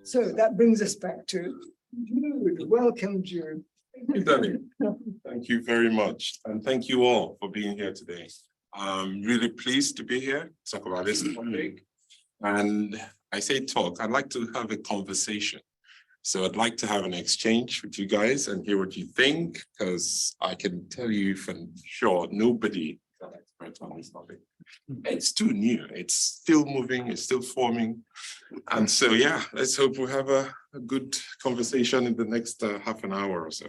So that brings us back to Jude. Welcome, Jude. Thank you, Danny. Thank you very much. And thank you all for being here today. I'm really pleased to be here, talk about this topic. And I say talk, I'd like to have a conversation. So I'd like to have an exchange with you guys and hear what you think, because I can tell you for sure, nobody is an expert on this topic. It's too new, it's still moving, it's still forming. And so, yeah, let's hope we have a good conversation in the next half an hour or so.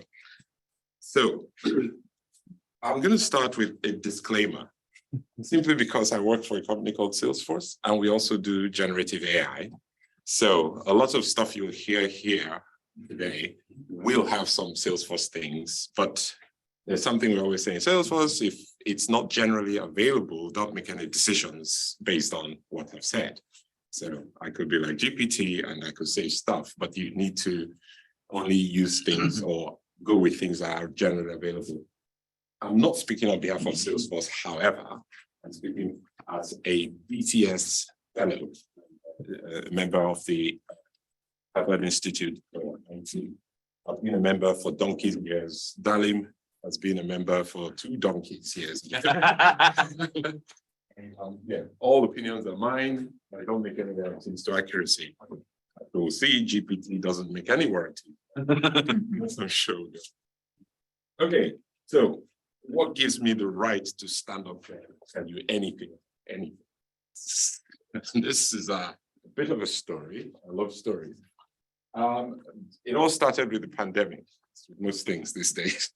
So I'm going to start with a disclaimer, simply because I work for a company called Salesforce, and we also do generative AI. So a lot of stuff you'll hear here today will have some Salesforce things, but there's something we always say in Salesforce: if it's not generally available, don't make any decisions based on what I've said. So I could be like GPT and I could say stuff, but you need to only use things or go with things that are generally available. I'm not speaking on behalf of Salesforce, however, I'm speaking as a BCS fellow, a member of the Harvard Institute. I've been a member for donkey's years. Dalim has been a member for 2 donkey's years. Yeah, all opinions are mine. I don't make any guarantees to accuracy. We'll see, GPT doesn't make any warranty. I'm sure. Okay, so what gives me the right to stand up there and tell you anything? This is a bit of a story. I love stories. It all started with the pandemic, with most things these days.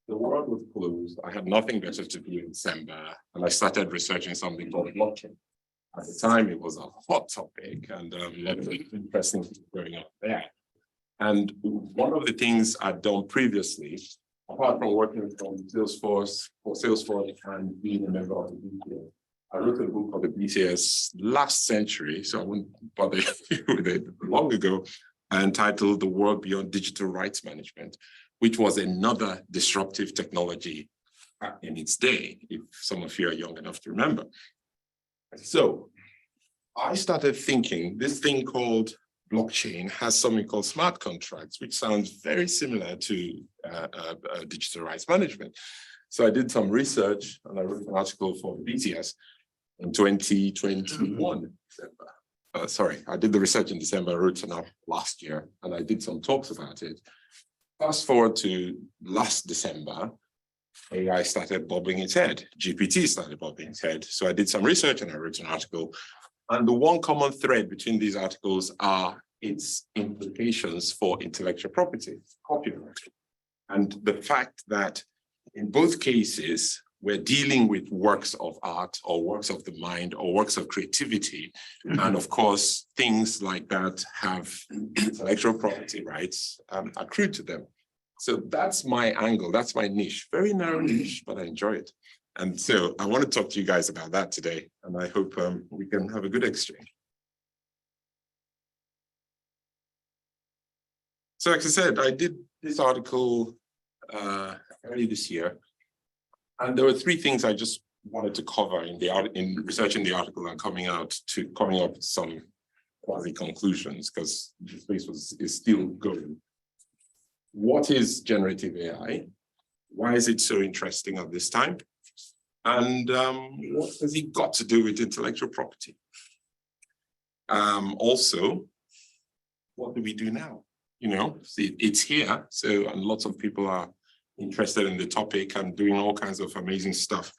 The world was closed. I had nothing better to do in December, and I started researching something called blockchain. At the time, it was a hot topic, and a lot of interesting things going on there. And one of the things I'd done previously, apart from working for Salesforce and being a member of the BCS, I wrote a book called the BCS last century, so I wouldn't bother with it long ago, entitled The World Beyond Digital Rights Management, which was another disruptive technology in its day, if some of you are young enough to remember. So I started thinking this thing called blockchain has something called smart contracts, which sounds very similar to digital rights management. So I did some research and I wrote an article for BCS in 2021. Sorry, I did the research in December, I wrote it up last year, and I did some talks about it. Fast forward to last December, AI started bobbing its head. GPT started bobbing its head. So I did some research and I wrote an article. And the one common thread between these articles are its implications for intellectual property, copyright. And the fact that in both cases, we're dealing with works of art or works of the mind or works of creativity. And of course, things like that have intellectual property rights accrued to them. So that's my angle, that's my niche, very narrow niche, but I enjoy it. And so I want to talk to you guys about that today, and I hope we can have a good exchange. So like I said, I did this article early this year, and there were 3 things I just wanted to cover in researching the article and coming up with some quasi conclusions, because the space is still going. What is generative AI? Why is it so interesting at this time? And what has it got to do with intellectual property? Also, what do we do now? You know, it's here, so, and lots of people are interested in the topic and doing all kinds of amazing stuff.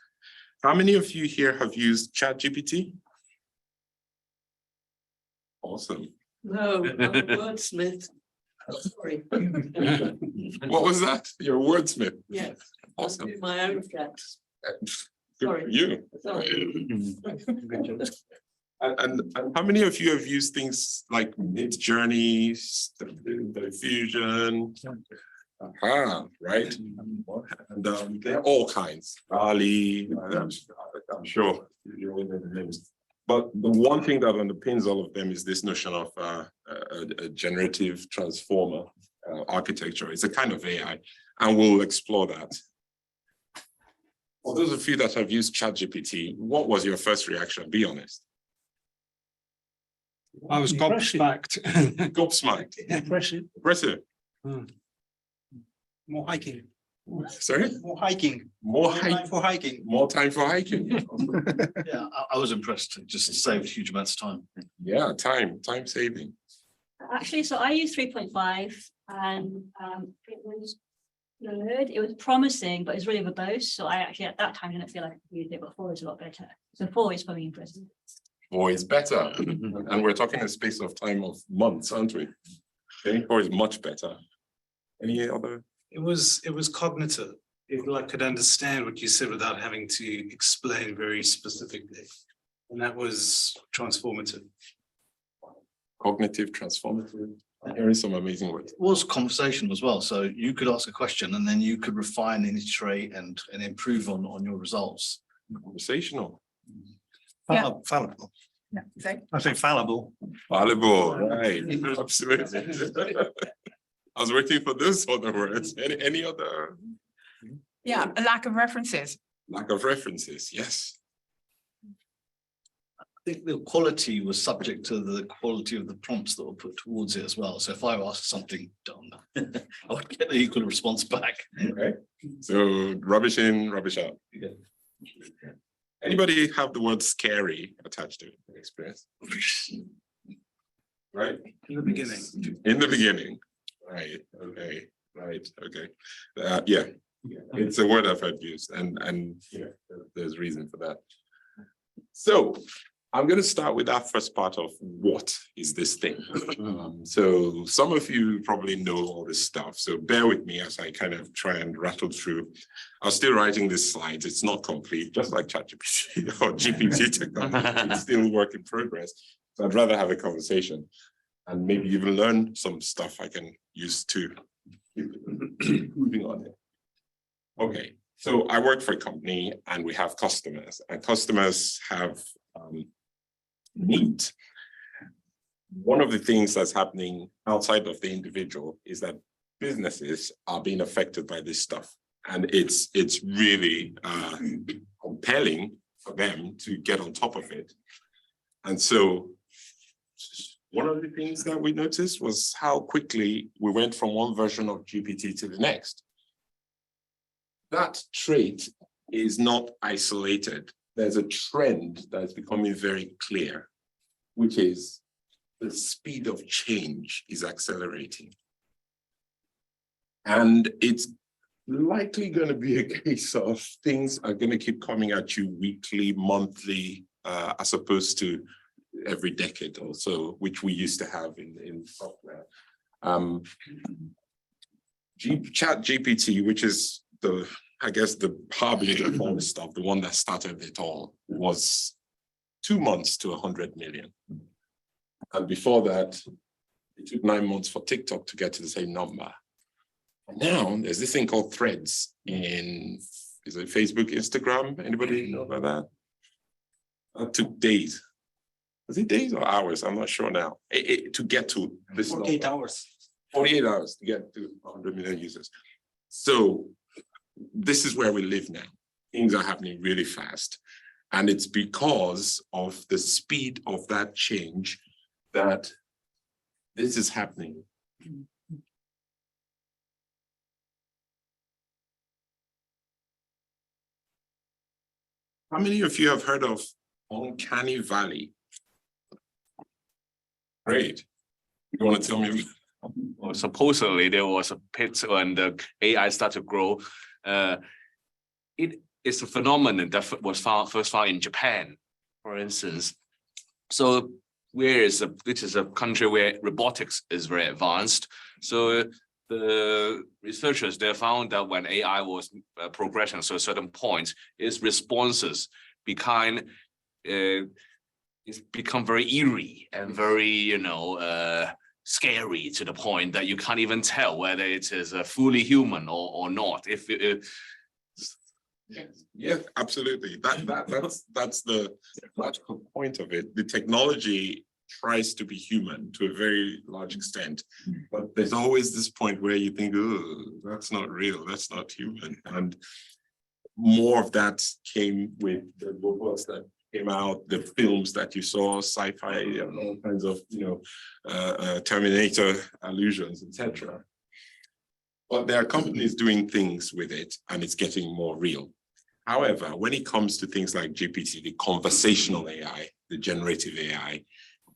How many of you here have used ChatGPT? Awesome. No, I'm a wordsmith. Sorry. What was that? You're a wordsmith? Yes. Awesome. I do my own chats. Good Sorry. for you. Sorry. And how many of you have used things like Midjourney, Diffusion? Right? And there are all kinds. Bali, I'm sure you all know the names. But the one thing that underpins all of them is this notion of a generative transformer architecture. It's a kind of AI, and we'll explore that. For those of you that have used ChatGPT, what was your first reaction? Be honest. I was Impressive. gobsmacked. Gobsmacked. Impressive. Impressive. More hiking, Sorry? more hiking, More more time hike, for hiking. more time for hiking. Yeah, I was impressed. It just saved huge amounts of time. Yeah, time saving. Actually, so I used 3.5 and it was good. It was promising, but it was really verbose. So I actually at that time didn't feel like I could use it, but 4 is a lot better. So 4 is probably impressive. 4 is better. And we're talking a space of time of months, aren't we? Okay, 4 is much better. Any other? It was cognitive. I could understand what you said without having to explain very specifically. And that was transformative. Cognitive, transformative. I'm hearing some amazing words. It was conversation as well. So you could ask a question and then you could refine and iterate and improve on your results. Conversational. Yeah. Fallible. Yeah, exactly. I say fallible. Valuable, right? Absolutely. I was waiting for those other words. Any other? Yeah, a lack of references. Lack of references, yes. I think the quality was subject to the quality of the prompts that were put towards it as well. So if I asked something dumb, I would get the equal response back. Okay. So rubbish in, rubbish out. Yeah. Anybody have the word scary attached to it? Experience? Right? In the beginning. In the beginning. Right, okay, right, okay. Yeah, it's a word I've heard used and yeah, there's reason for that. So I'm going to start with that first part of what is this thing? So some of you probably know all this stuff, so bear with me as I kind of try and rattle through. I'm still writing these slides, it's not complete, just like ChatGPT or GPT technology, it's still work in progress. So I'd rather have a conversation and maybe even learn some stuff I can use to keep moving on it. Okay, so I work for a company and we have customers, and customers have needs. One of the things that's happening outside of the individual is that businesses are being affected by this stuff, and it's really compelling for them to get on top of it. And so one of the things that we noticed was how quickly we went from one version of GPT to the next. That trait is not isolated. There's a trend that is becoming very clear, which is the speed of change is accelerating. And it's likely going to be a case of things are going to keep coming at you weekly, monthly, as opposed to every decade or so, which we used to have in software. Chat GPT, which is I guess the harbinger of all this stuff, the one that started it all, was 2 months to 100 million. And before that, it took 9 months for TikTok to get to the same number. And now there's this thing called Threads is it Facebook, Instagram? Anybody know about that? That took days. Was it days or hours? I'm not sure now. To get to this 48 number. hours. 48 hours to get to 100 million users. So this is where we live now. Things are happening really fast. And it's because of the speed of that change that this is happening. How many of you have heard of Uncanny Valley? Great. You want to tell me? Well, supposedly there was a pit when the AI started to grow. It is a phenomenon that was first found in Japan, for instance. So which is a country where robotics is very advanced. So the researchers, they found that when AI was progressing to a certain point, its responses become very eerie and very, scary to the point that you can't even tell whether it is a fully human or not. Yeah, absolutely. That's the logical point of it. The technology tries to be human to a very large extent, but there's always this point where you think, oh, that's not real, that's not human. And more of that came with the robots that came out, the films that you saw, sci-fi and all kinds of, Terminator allusions, etc. But there are companies doing things with it and it's getting more real. However, when it comes to things like GPT, the conversational AI, the generative AI,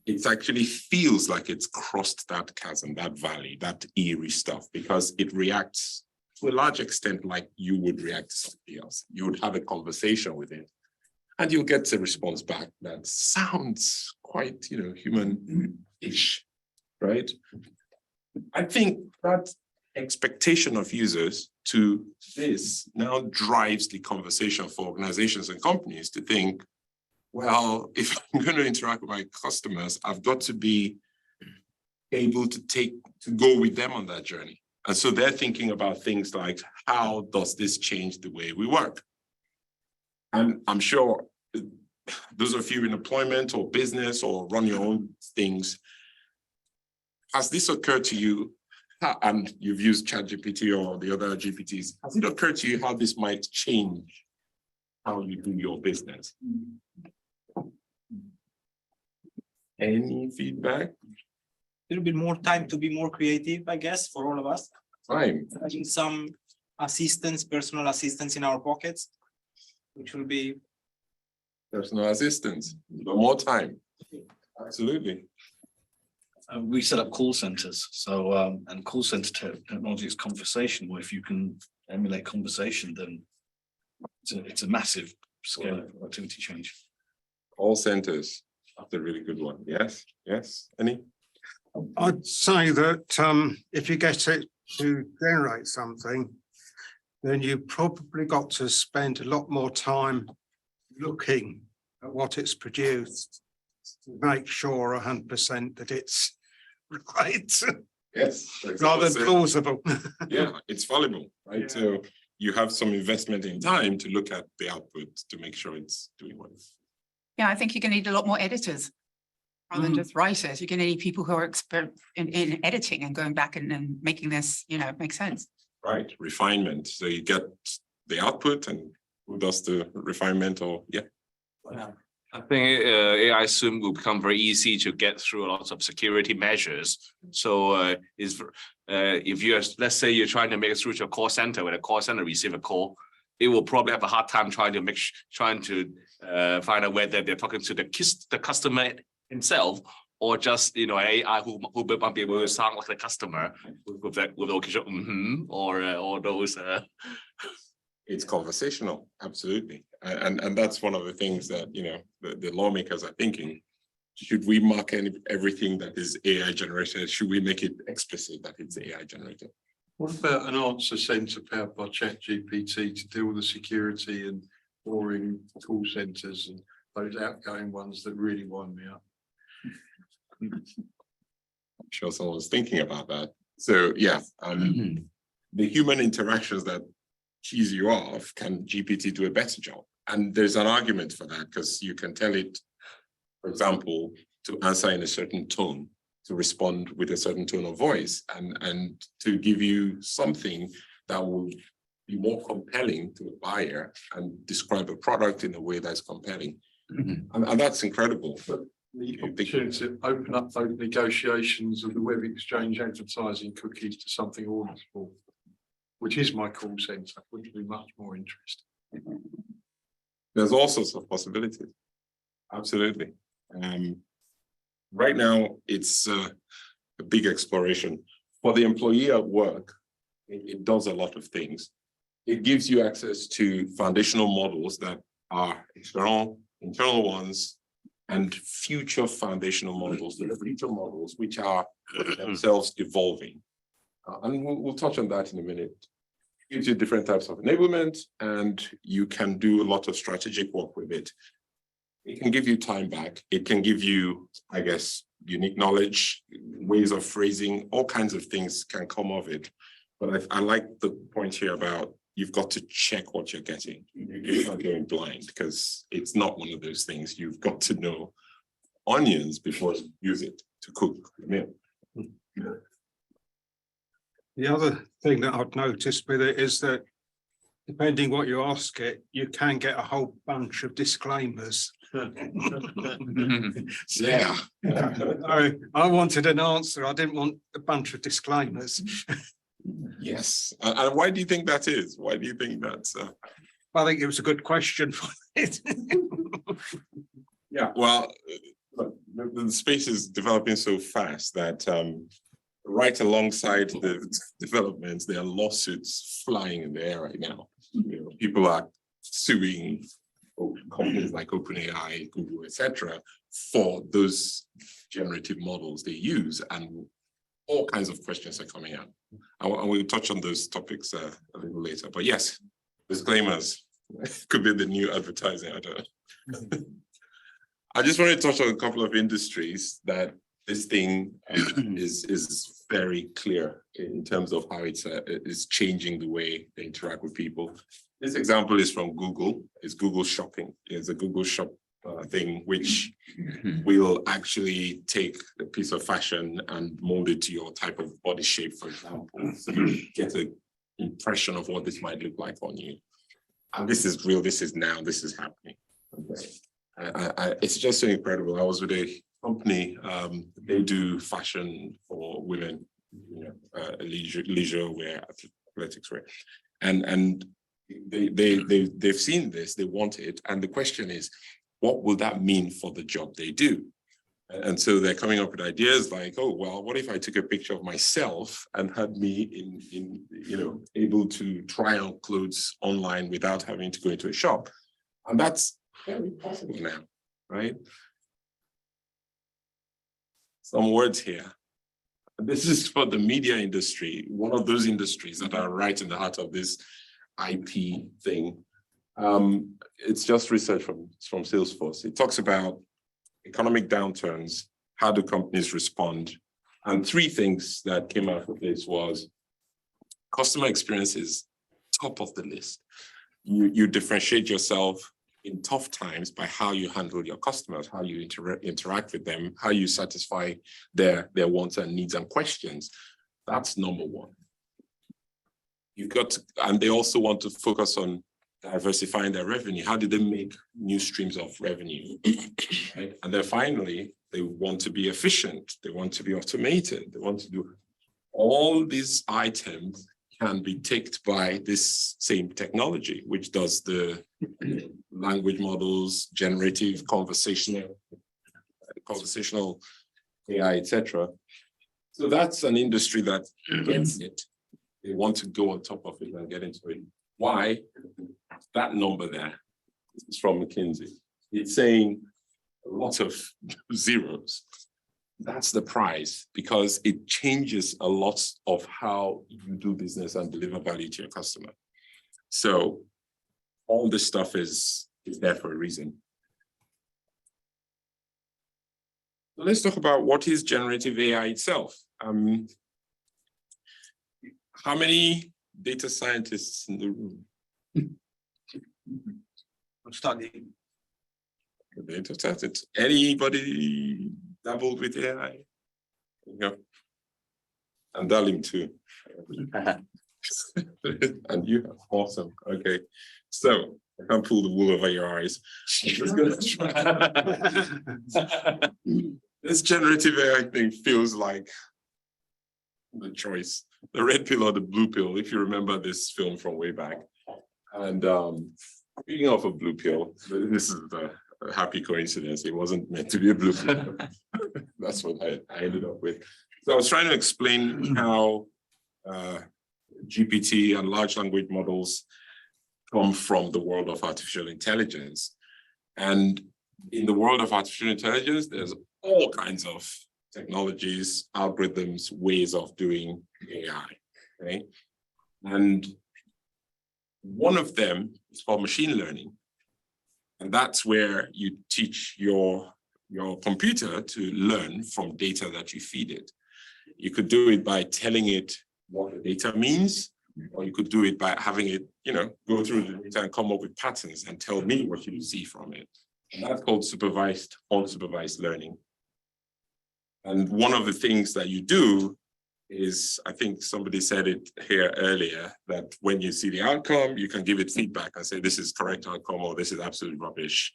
it actually feels like it's crossed that chasm, that valley, that eerie stuff, because it reacts to a large extent like you would react to something else. You would have a conversation with it and you'll get a response back that sounds quite, human-ish, right? I think that expectation of users to this now drives the conversation for organizations and companies to think, well, if I'm going to interact with my customers, I've got to be able to go with them on that journey. And so they're thinking about things like, how does this change the way we work? And I'm sure those of you in employment or business or run your own things, has this occurred to you, and you've used ChatGPT or the other GPTs, has it occurred to you how this might change how you do your business? Any feedback? Little bit more time to be more creative, I guess, for all of us. Time. Having some assistance, personal assistance in our pockets, which will be. Personal assistance, but more time. Absolutely. We set up call centers. So, and call center technology is conversational. If you can emulate conversation, then it's a massive scale of productivity change. Call centers, that's a really good one. Yes, yes. Any? I'd say that if you get it to generate something, then you probably got to spend a lot more time looking at what it's produced to make sure 100% that it's right. Yes. Rather than plausible. Yeah, it's fallible, right? Yeah. So you have some investment in time to look at the output to make sure it's doing what it's. Yeah, I think you're going to need a lot more editors rather than just writers. You're going to need people who are expert in editing and going back and making this, make sense. Right, refinement. So you get the output and who does the refinement or, yeah. I think AI soon will become very easy to get through a lot of security measures. So if you're, let's say you're trying to make it through to a call center, when a call center receive a call, it will probably have a hard time trying to find out whether they're talking to the customer himself or just AI who might be able to sound like the customer with occasional or those. It's conversational, absolutely, and that's one of the things that the lawmakers are thinking. Should we mark everything that is AI generated? Should we make it explicit that it's AI generated? What about an answer center powered by ChatGPT to deal with the security and boring call centers and those outgoing ones that really wind me up? I'm sure someone was thinking about that. So yeah, the human interactions that cheese you off, can GPT do a better job? And there's an argument for that because you can tell it, for example, to answer in a certain tone, to respond with a certain tone of voice, and to give you something that will be more compelling to a buyer and describe a product in a way that's compelling. And that's incredible. But the opportunity to open up those negotiations of the web exchange advertising cookies to something auditable, which is my call center, which would be much more interesting. There's all sorts of possibilities. Absolutely. Right now, it's a big exploration. For the employee at work, it does a lot of things. It gives you access to foundational models that are internal ones, and future foundational models, the future models, which are themselves evolving. And we'll touch on that in a minute. It gives you different types of enablement, and you can do a lot of strategic work with it. It can give you time back. It can give you, I guess, unique knowledge, ways of phrasing, all kinds of things can come of it. But I like the point here about you've got to check what you're getting. You're not going blind because it's not one of those things. You've got to know onions before you use it to cook the meal. The other thing that I've noticed with it is that depending what you ask it, you can get a whole bunch of disclaimers Yeah. I wanted an answer. I didn't want a bunch of disclaimers. Yes. And why do you think that is? Why do you think that's? I think it was a good question for it. Yeah, well, look, the space is developing so fast that right alongside the developments, there are lawsuits flying in the air right now. You know, people are suing companies like OpenAI, Google, etc., for those generative models they use, and all kinds of questions are coming out. And we'll touch on those topics a little later. But yes, disclaimers could be the new advertising. I don't know. I just want to touch on a couple of industries that this thing is very clear in terms of how it's changing the way they interact with people. This example is from Google. It's Google Shopping. It's a Google Shop thing, which will actually take a piece of fashion and mold it to your type of body shape, for example, so you get an impression of what this might look like on you. And this is real. This is now. This is happening. Okay. It's just so incredible. I was with a company. They do fashion for women, you know, leisure wear, athletics wear, and they've seen this. They want it, and the question is, what will that mean for the job they do? And so they're coming up with ideas like, oh, well, what if I took a picture of myself and had me in you know, able to try on clothes online without having to go into a shop? And that's very possible now, right? Some words here. This is for the media industry, one of those industries that are right in the heart of this IP thing. It's just research from Salesforce. It talks about economic downturns, how do companies respond? And three things that came out of this was customer experience is top of the list. You differentiate yourself in tough times by how you handle your customers, how you interact with them, how you satisfy their wants and needs and questions. That's number one. You've got to, and they also want to focus on diversifying their revenue. How do they make new streams of revenue? Right? And then finally, they want to be efficient. They want to be automated. They want to do all these items can be ticked by this same technology, which does the language models, generative, conversational AI, etc. So that's an industry that gets it. They want to go on top of it and get into it. Why? That number there is from McKinsey. It's saying a lot of zeros. That's the prize, because it changes a lot of how you do business and deliver value to your customer. So all this stuff is there for a reason. So let's talk about what is generative AI itself. How many data scientists in the room? I'm studying. Data scientists. Anybody dabbled with AI? Yeah. And Dalim too. And you are awesome. Okay. So I can't pull the wool over your eyes. This generative AI thing feels like the choice, the red pill or the blue pill, if you remember this film from way back. And speaking of a blue pill, this is a happy coincidence. It wasn't meant to be a blue pill. That's what I ended up with. So I was trying to explain how GPT and large language models come from the world of artificial intelligence. And in the world of artificial intelligence, there's all kinds of technologies, algorithms, ways of doing AI, okay? And one of them is called machine learning. And that's where you teach your computer to learn from data that you feed it. You could do it by telling it what the data means, or you could do it by having it, you know, go through the data and come up with patterns and tell me what you see from it. And that's called supervised, unsupervised learning. And one of the things that you do is, I think somebody said it here earlier, that when you see the outcome, you can give it feedback and say, this is correct outcome, or this is absolute rubbish.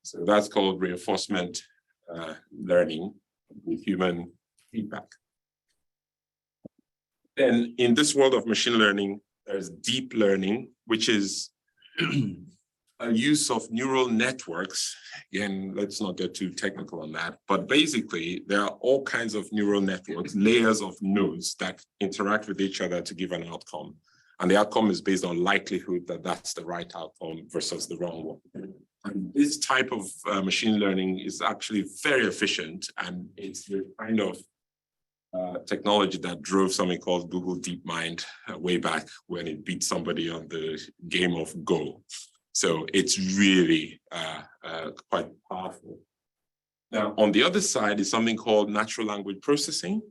So that's called reinforcement learning with human feedback. Then in this world of machine learning, there's deep learning, which is a use of neural networks. Again, let's not get too technical on that, but basically there are all kinds of neural networks, layers of nodes that interact with each other to give an outcome. And the outcome is based on likelihood that that's the right outcome versus the wrong one. And this type of machine learning is actually very efficient, and it's the kind of technology that drove something called Google DeepMind way back when it beat somebody on the game of Go. So it's really quite powerful. Now, on the other side is something called natural language processing.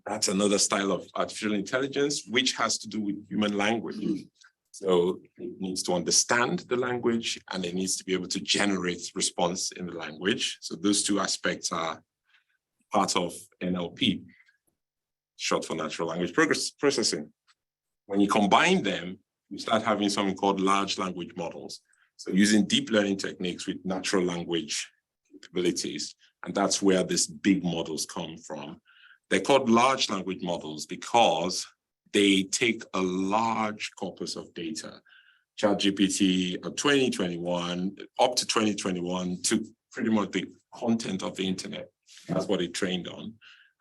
That's another style of artificial intelligence, which has to do with human language. So it needs to understand the language, and it needs to be able to generate response in the language. So those two aspects are part of NLP, short for natural language processing. When you combine them, you start having something called large language models. So using deep learning techniques with natural language capabilities, and that's where these big models come from. They're called large language models because they take a large corpus of data. ChatGPT of 2021, up to 2021, took pretty much the content of the internet. That's what it trained on,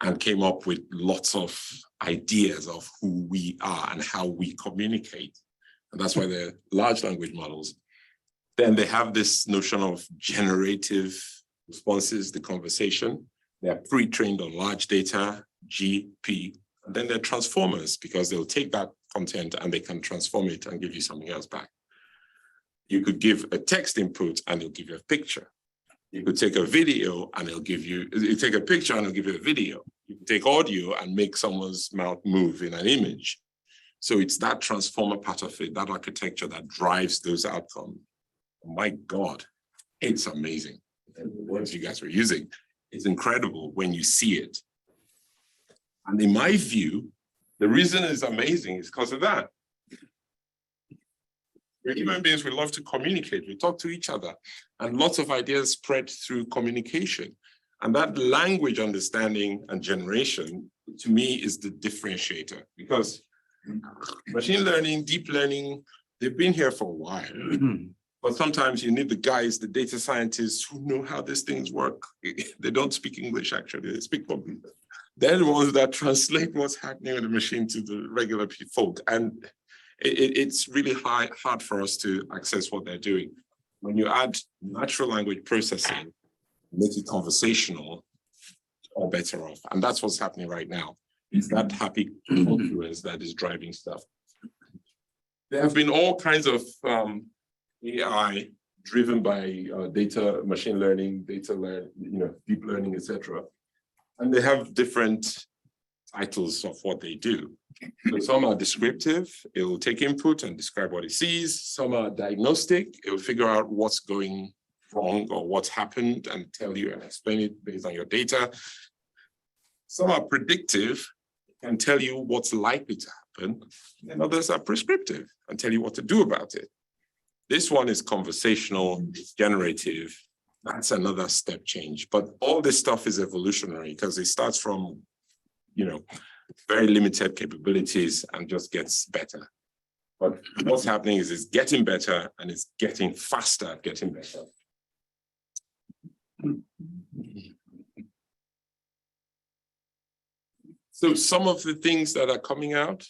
and came up with lots of ideas of who we are and how we communicate. And that's why they're large language models. Then they have this notion of generative responses, the conversation. They're pre-trained on large data, GP, and then they're transformers because they'll take that content and they can transform it and give you something else back. You could give a text input and it'll give you a picture. You could take a video and it'll give you, you take a picture and it'll give you a video. You can take audio and make someone's mouth move in an image. So it's that transformer part of it, that architecture that drives those outcomes. My God, it's amazing. The words you guys were using, it's incredible when you see it. And in my view, the reason it's amazing is because of that. We're human beings, we love to communicate, we talk to each other, and lots of ideas spread through communication. And that language understanding and generation, to me, is the differentiator, because machine learning, deep learning, they've been here for a while. But sometimes you need the guys, the data scientists who know how these things work. They don't speak English, actually, they speak computer. They're the ones that translate what's happening with the machine to the regular folk. And it's really hard for us to access what they're doing. When you add natural language processing, make it conversational, or better off. And that's what's happening right now. It's that happy confluence that is driving stuff. There have been all kinds of AI driven by data, machine learning, deep learning, etc. And they have different titles of what they do. So some are descriptive, it will take input and describe what it sees. Some are diagnostic, it will figure out what's going wrong or what's happened and tell you and explain it based on your data. Some are predictive and tell you what's likely to happen. And others are prescriptive and tell you what to do about it. This one is conversational, it's generative. That's another step change. But all this stuff is evolutionary because it starts from, very limited capabilities and just gets better. But what's happening is it's getting better and it's getting faster at getting better. So some of the things that are coming out,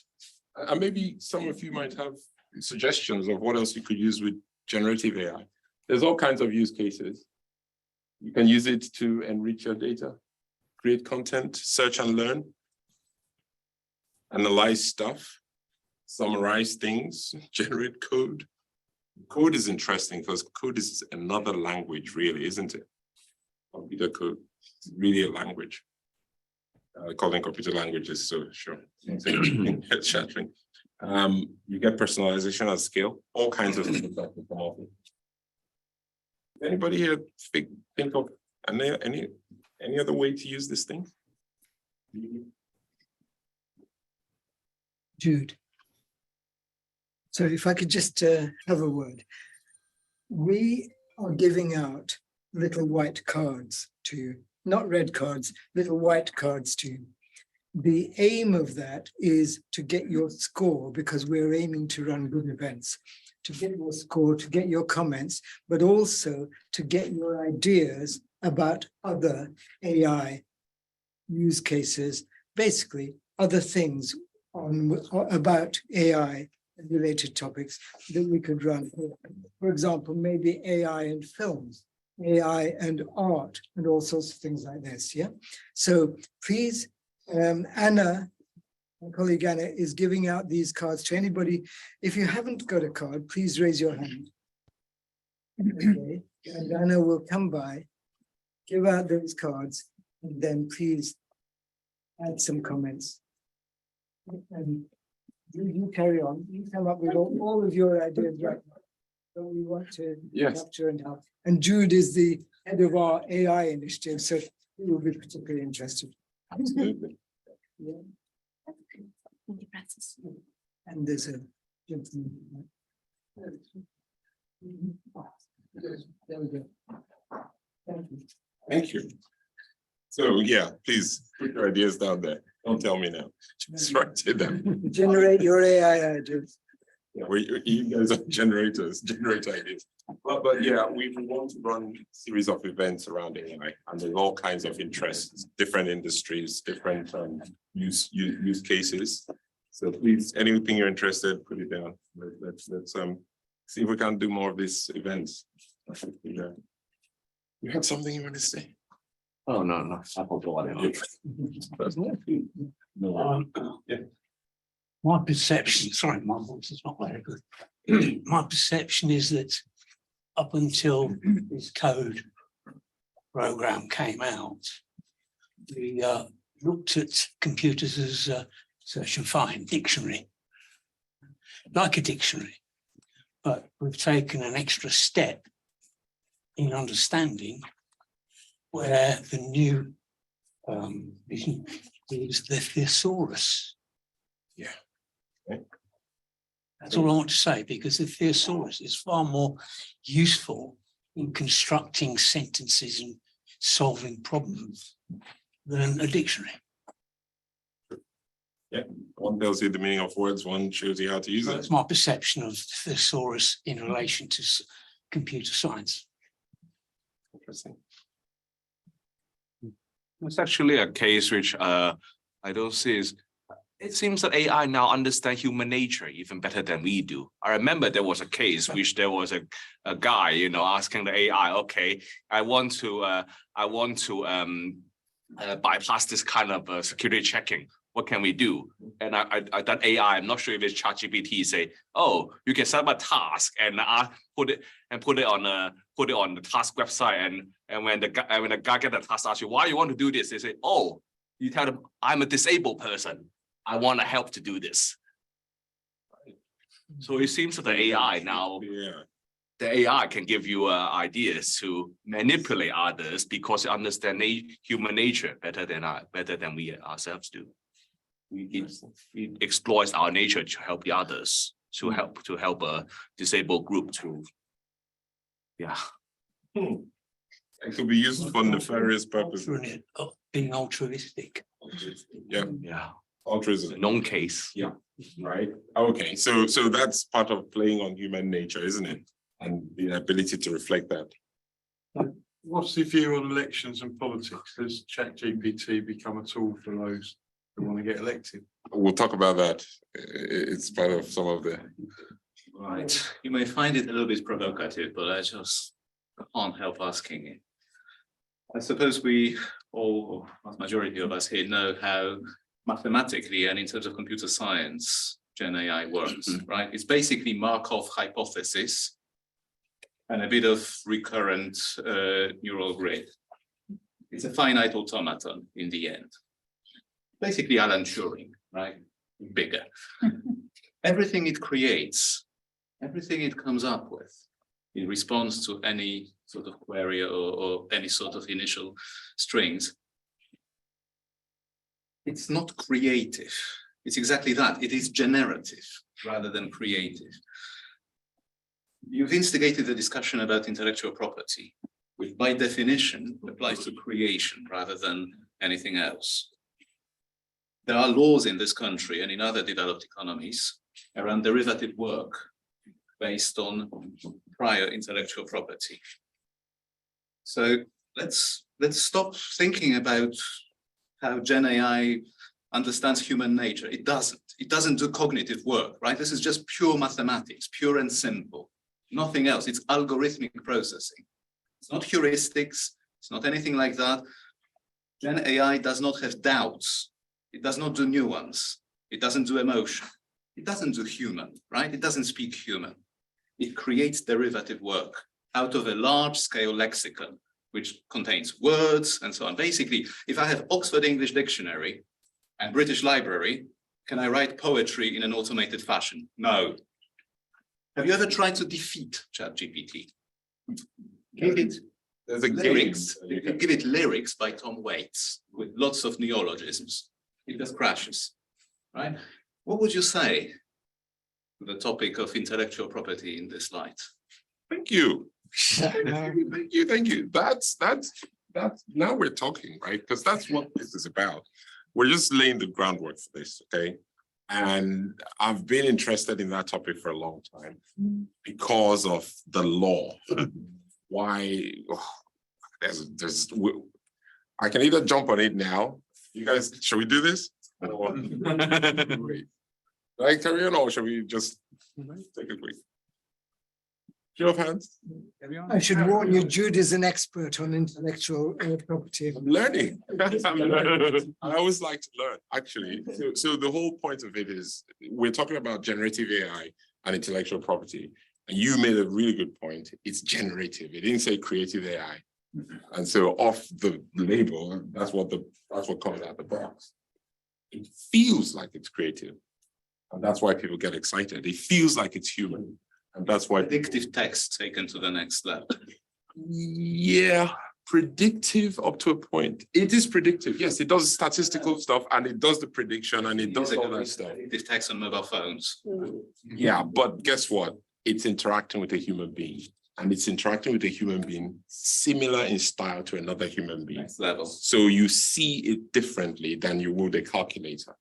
and maybe some of you might have suggestions of what else you could use with generative AI. There's all kinds of use cases. You can use it to enrich your data, create content, search and learn, analyze stuff, summarize things, generate code. Code is interesting because code is another language, really, isn't it? Computer code is really a language. Calling computer languages, so sure. Shattering. You get personalization at scale, all kinds of things that can come up with. Anybody here think of any other way to use this thing? Jude. So if I could just have a word. We are giving out little white cards to you, not red cards, little white cards to you. The aim of that is to get your score, because we're aiming to run good events, to get your score, to get your comments, but also to get your ideas about other AI use cases, basically other things about AI and related topics that we could run. For example, maybe AI and films, AI and art, and all sorts of things like this, yeah? So please, Anna, my colleague Anna, is giving out these cards to anybody. If you haven't got a card, please raise your hand. Okay. And Anna will come by, give out those cards, and then please add some comments. And you carry on. You come up with all of your ideas right now that we want to capture and help. And Jude is the head of our AI initiative, so he will be particularly interested. Absolutely. Yeah. And there's a gentleman. There we go. Thank you. Thank you. So yeah, please put your ideas down there. Don't tell me now. Just write it down. Generate your AI ideas. Yeah, you guys are generators, generate ideas. But yeah, we want to run a series of events around AI, and there's all kinds of interests, different industries, different use cases. So please, anything you're interested in, put it down. Let's see if we can do more of these events. Yeah. You had something you want to say? Oh, no, I forgot Yeah. My perception, sorry, my voice is not very good. My perception is that up until this code program came out, we looked at computers as a search and find dictionary, like a dictionary, but we've taken an extra step in understanding where the new is the thesaurus. Yeah. That's all I want to say, because the thesaurus is far more useful in constructing sentences and solving problems than a dictionary. Yeah, one tells you the meaning of words, one shows you how to use it. That's my perception of thesaurus in relation to computer science. Interesting. It's actually a case which I don't see is, it seems that AI now understands human nature even better than we do. I remember there was a case which there was a guy, asking the AI, okay, I want to bypass this kind of security checking. What can we do? And I that AI, I'm not sure if it's ChatGPT, say, oh, you can set up a task and put it on the task website, and when the guy get the task, asks you why you want to do this, they say, oh, you tell them I'm a disabled person, I want to help to do this. So it seems that the AI now, the AI can give you ideas to manipulate others because it understands human nature better than we ourselves do. It exploits our nature to help the others, to help a disabled group to, It could be used for nefarious purposes. Being altruistic. Yeah. Altruism. Known case. Yeah. Right. Okay. So that's part of playing on human nature, isn't it? And the ability to reflect that. What's the view on elections and politics? Does ChatGPT become a tool for those who want to get elected? We'll talk about that. It's part of some of the. Right. You may find it a little bit provocative, but I just can't help asking it. I suppose we all, the majority of us here, know how mathematically and in terms of computer science, Gen AI works, right? It's basically Markov hypothesis and a bit of recurrent neural grid. It's a finite automaton in the end. Basically Alan Turing, right? Bigger. Everything it creates, everything it comes up with in response to any sort of query or any sort of initial strings, it's not creative. It's exactly that. It is generative rather than creative. You've instigated a discussion about intellectual property, which by definition applies to creation rather than anything else. There are laws in this country and in other developed economies around derivative work based on prior intellectual property. So let's stop thinking about how Gen AI understands human nature. It doesn't do cognitive work, right? This is just pure mathematics, pure and simple, nothing else. It's algorithmic processing. It's not heuristics. It's not anything like that. Gen AI does not have doubts. It does not do nuance. It doesn't do emotion. It doesn't do human, right? It doesn't speak human. It creates derivative work out of a large scale lexicon, which contains words and so on. Basically, if I have Oxford English Dictionary and British Library, can I write poetry in an automated fashion? No. Have you ever tried to defeat ChatGPT? Give it There's a lyrics. game. You can give it lyrics by Tom Waits with lots of neologisms. It just crashes, right? What would you say to the topic of intellectual property in this light? Thank you. Thank you. That's now we're talking, right? Because that's what this is about. We're just laying the groundwork for this, okay? And I've been interested in that topic for a long time because of the law. Why? I can either jump on it now. You guys, shall we do this? Or wait. Like carry on, or shall we just take a break? Show of hands. I should warn you, Jude is an expert on intellectual property. I'm learning. I'm learning. I always like to learn, actually. So the whole point of it is we're talking about generative AI and intellectual property. And you made a really good point. It's generative. It didn't say creative AI. And so off the label, that's what comes out the box. It feels like it's creative. And that's why people get excited. It feels like it's human. And that's why Predictive text taken to the next level. Yeah, predictive up to a point. It is predictive. Yes, it does statistical stuff and it does the prediction and it does all that stuff. Predictive text on mobile phones. Yeah, but guess what? It's interacting with a human being. And it's interacting with a human being similar in style to another human being. Next level. So you see it differently than you would a calculator.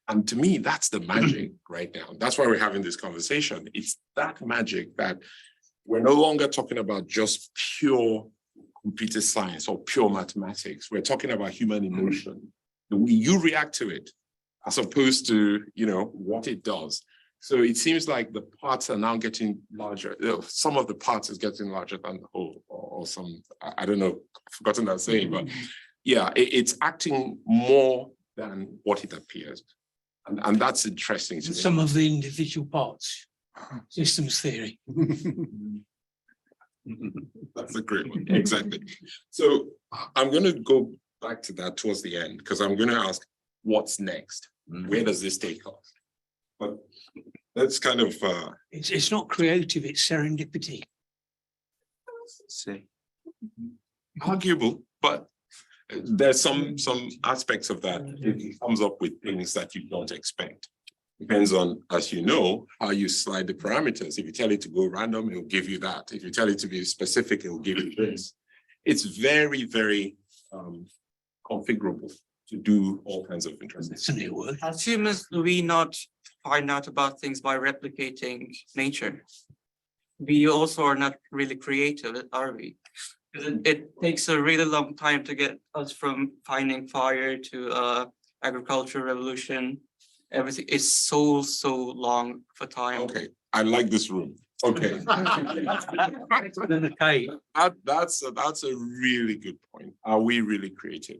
And to me, that's the magic right now. That's why we're having this conversation. It's that magic that we're no longer talking about just pure computer science or pure mathematics. We're talking about human emotion, the way you react to it, as opposed to, what it does. So it seems like the parts are now getting larger. Some of the parts is getting larger than the whole, or some, I don't know, I've forgotten that saying, but yeah, it's acting more than what it appears. And that's interesting to me. Some of the individual parts, systems theory. That's a great one, exactly. So I'm going to go back to that towards the end, because I'm going to ask, what's next? Where does this take us? But that's kind of It's not creative, it's serendipity. arguable, but there's some aspects of that. It comes up with things that you don't expect. Depends on, as you know, how you slide the parameters. If you tell it to go random, it'll give you that. If you tell it to be specific, it'll give you this. It's very, very configurable to do all kinds of interesting. It's a new word. As humans, do we not find out about things by replicating nature? We also are not really creative, are we? It takes a really long time to get us from finding fire to agricultural revolution. Everything is so long for time. Okay, I like this room. Okay. That's a really good point. Are we really creative?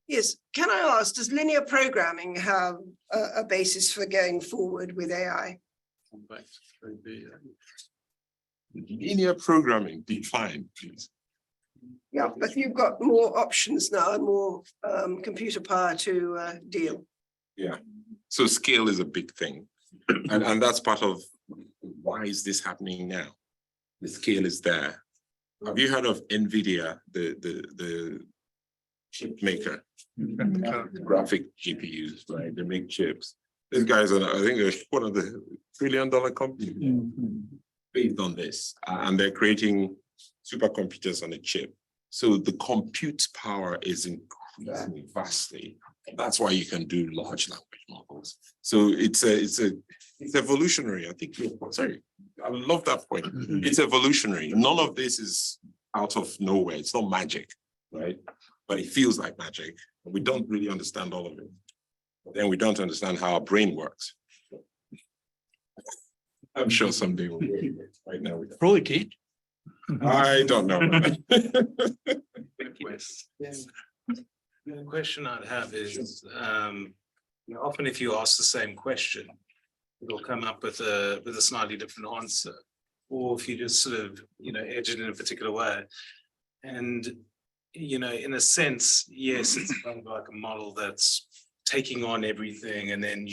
Yes, can I ask, does linear programming have a basis for going forward with AI? Linear programming, define, please. Yeah, but you've got more options now and more computer power to deal. Yeah, so scale is a big thing. And that's part of why is this happening now? The scale is there. Have you heard of NVIDIA, the chip maker? Graphic GPUs, right? They make chips. These guys are, I think, they're one of the $1 trillion companies. based on this, and they're creating supercomputers on a chip. So the compute power is increasing vastly. That's why you can do large language models. So it's evolutionary. I think, sorry, I love that point. It's evolutionary. None of this is out of nowhere. It's not magic, right? But it feels like magic. We don't really understand all of it. But then we don't understand how our brain works. I'm sure someday we'll get it. Right now, we don't. Freud did. I don't know. The question I'd have is, often if you ask the same question, it'll come up with a slightly different answer. Or if you just sort of, edge it in a particular way. And, in a sense, yes, it's kind of like a model that's taking on everything, and then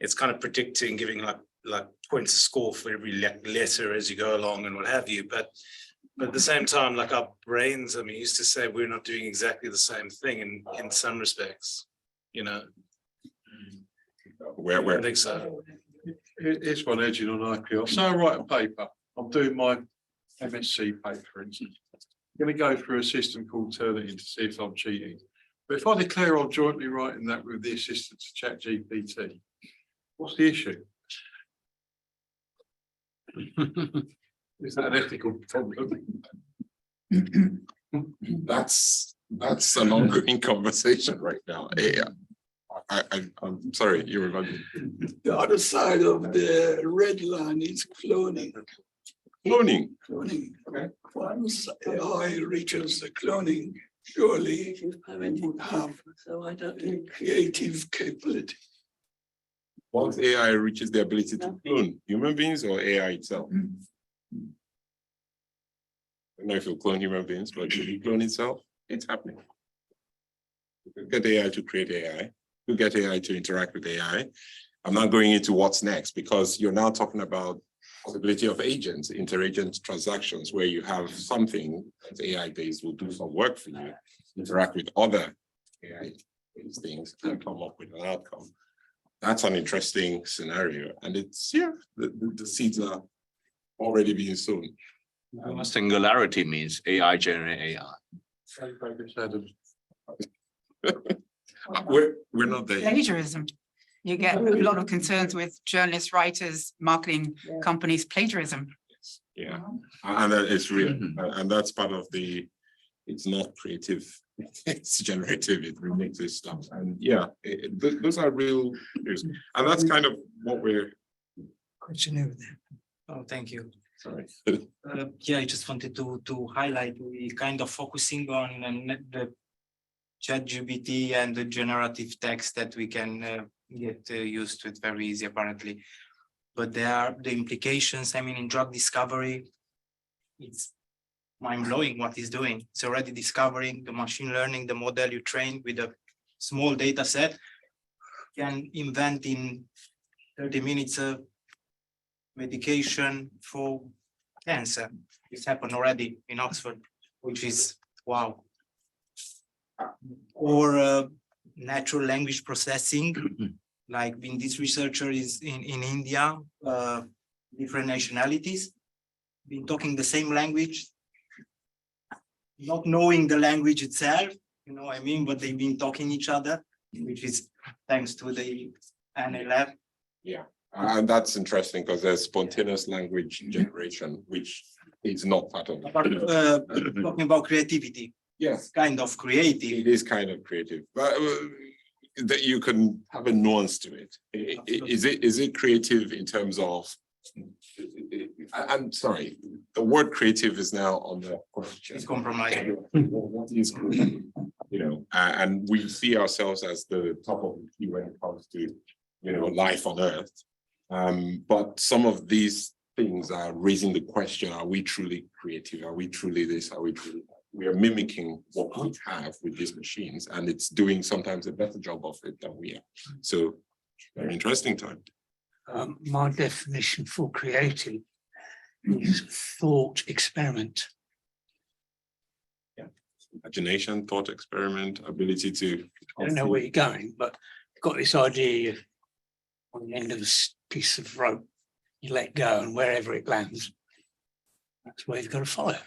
it's kind of predicting, giving like points of score for every letter as you go along and what have you. But at the same time, like our brains, used to say we're not doing exactly the same thing in some respects, Where? I think so. Here's one edging on IPL. So I write a paper. I'm doing my MSc paper, for instance. I'm going to go through a system called Turnitin to see if I'm cheating. But if I declare I'm jointly writing that with the assistance of ChatGPT, what's the issue? Is that an ethical problem? That's an ongoing conversation right now. I'm sorry, you were about The other side of the red line is cloning. cloning. Okay. Once AI reaches the cloning, surely it would have creative capability. Once AI reaches the ability to clone human beings or AI itself. I don't know if it'll clone human beings, but will it clone itself? It's happening. You can get AI to create AI. You get AI to interact with AI. I'm not going into what's next because you're now talking about possibility of agents, inter-agent transactions, where you have something that's AI-based will do some work for you, interact with other AI-based things and come up with an outcome. That's an interesting scenario. And it's, the seeds are already being sown. Singularity means AI generate AI. We're not there. Plagiarism. You get a lot of concerns with journalists, writers, marketing companies, plagiarism. Yeah, and that is real. And that's part of it's not creative, it's generative, it remixes stuff. And those are real issues. And that's kind of what we're. Question over there. Oh, thank you. Sorry. I just wanted to highlight, we kind of focusing on the ChatGPT and the generative text that we can get used to it very easy apparently. But there are the implications, in drug discovery, it's mind-blowing what it's doing. It's already discovering the machine learning, the model you train with a small data set, can invent in 30 minutes a medication for cancer. It's happened already in Oxford, which is wow. Or natural language processing, like when this researcher is in India, different nationalities, been talking the same language, not knowing the language itself, but they've been talking each other, which is thanks to the NLF. Yeah, and that's interesting because there's spontaneous language generation, which is not part of talking about creativity. Yes, kind of creative. It is kind of creative, but that you can have a nuance to it. Is it creative in terms of? I'm sorry, the word creative is now on the question. It's compromised. What is creative? And we see ourselves as the top of the key when it comes to life on Earth. But some of these things are raising the question: are we truly creative? Are we truly this? Are we truly that? We are mimicking what we have with these machines, and it's doing sometimes a better job of it than we are. So, very interesting time. My definition for creative is thought experiment. Yeah, imagination, thought experiment, ability to. I don't know where you're going, but you've got this idea on the end of a piece of rope. you let go, and wherever it lands, that's where you've got to follow.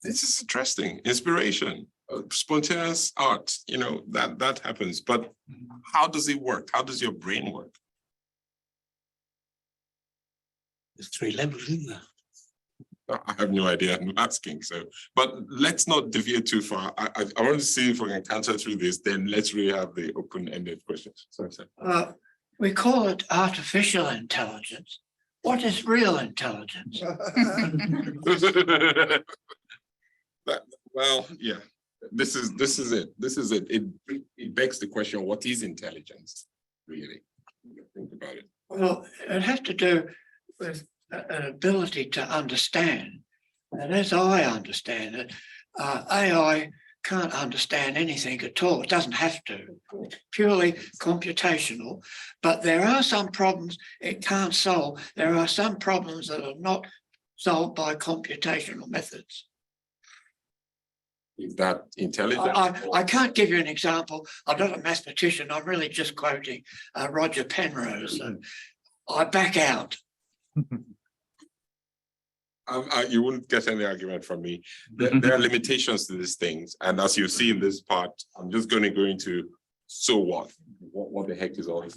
This is interesting. Inspiration, spontaneous art, you know, that happens. But how does it work? How does your brain work? There's 3 levels, isn't there? I have no idea. I'm asking. So, but let's not deviate too far. I want to see if we can canter through this. Then let's really have the open-ended questions. Sorry, sir. We call it artificial intelligence. What is real intelligence? Well, yeah. This is it. This is it. It begs the question: what is intelligence, really? Think about it. Well, it has to do with an ability to understand. And as I understand it, AI can't understand anything at all. It doesn't have to. It's purely computational. But there are some problems it can't solve. There are some problems that are not solved by computational methods. Is that intelligent? I can't give you an example. I'm not a mathematician. I'm really just quoting Roger Penrose. And I back out. You wouldn't get any argument from me. There are limitations to these things. And as you see in this part, I'm just going to go into, so what? What the heck is all this?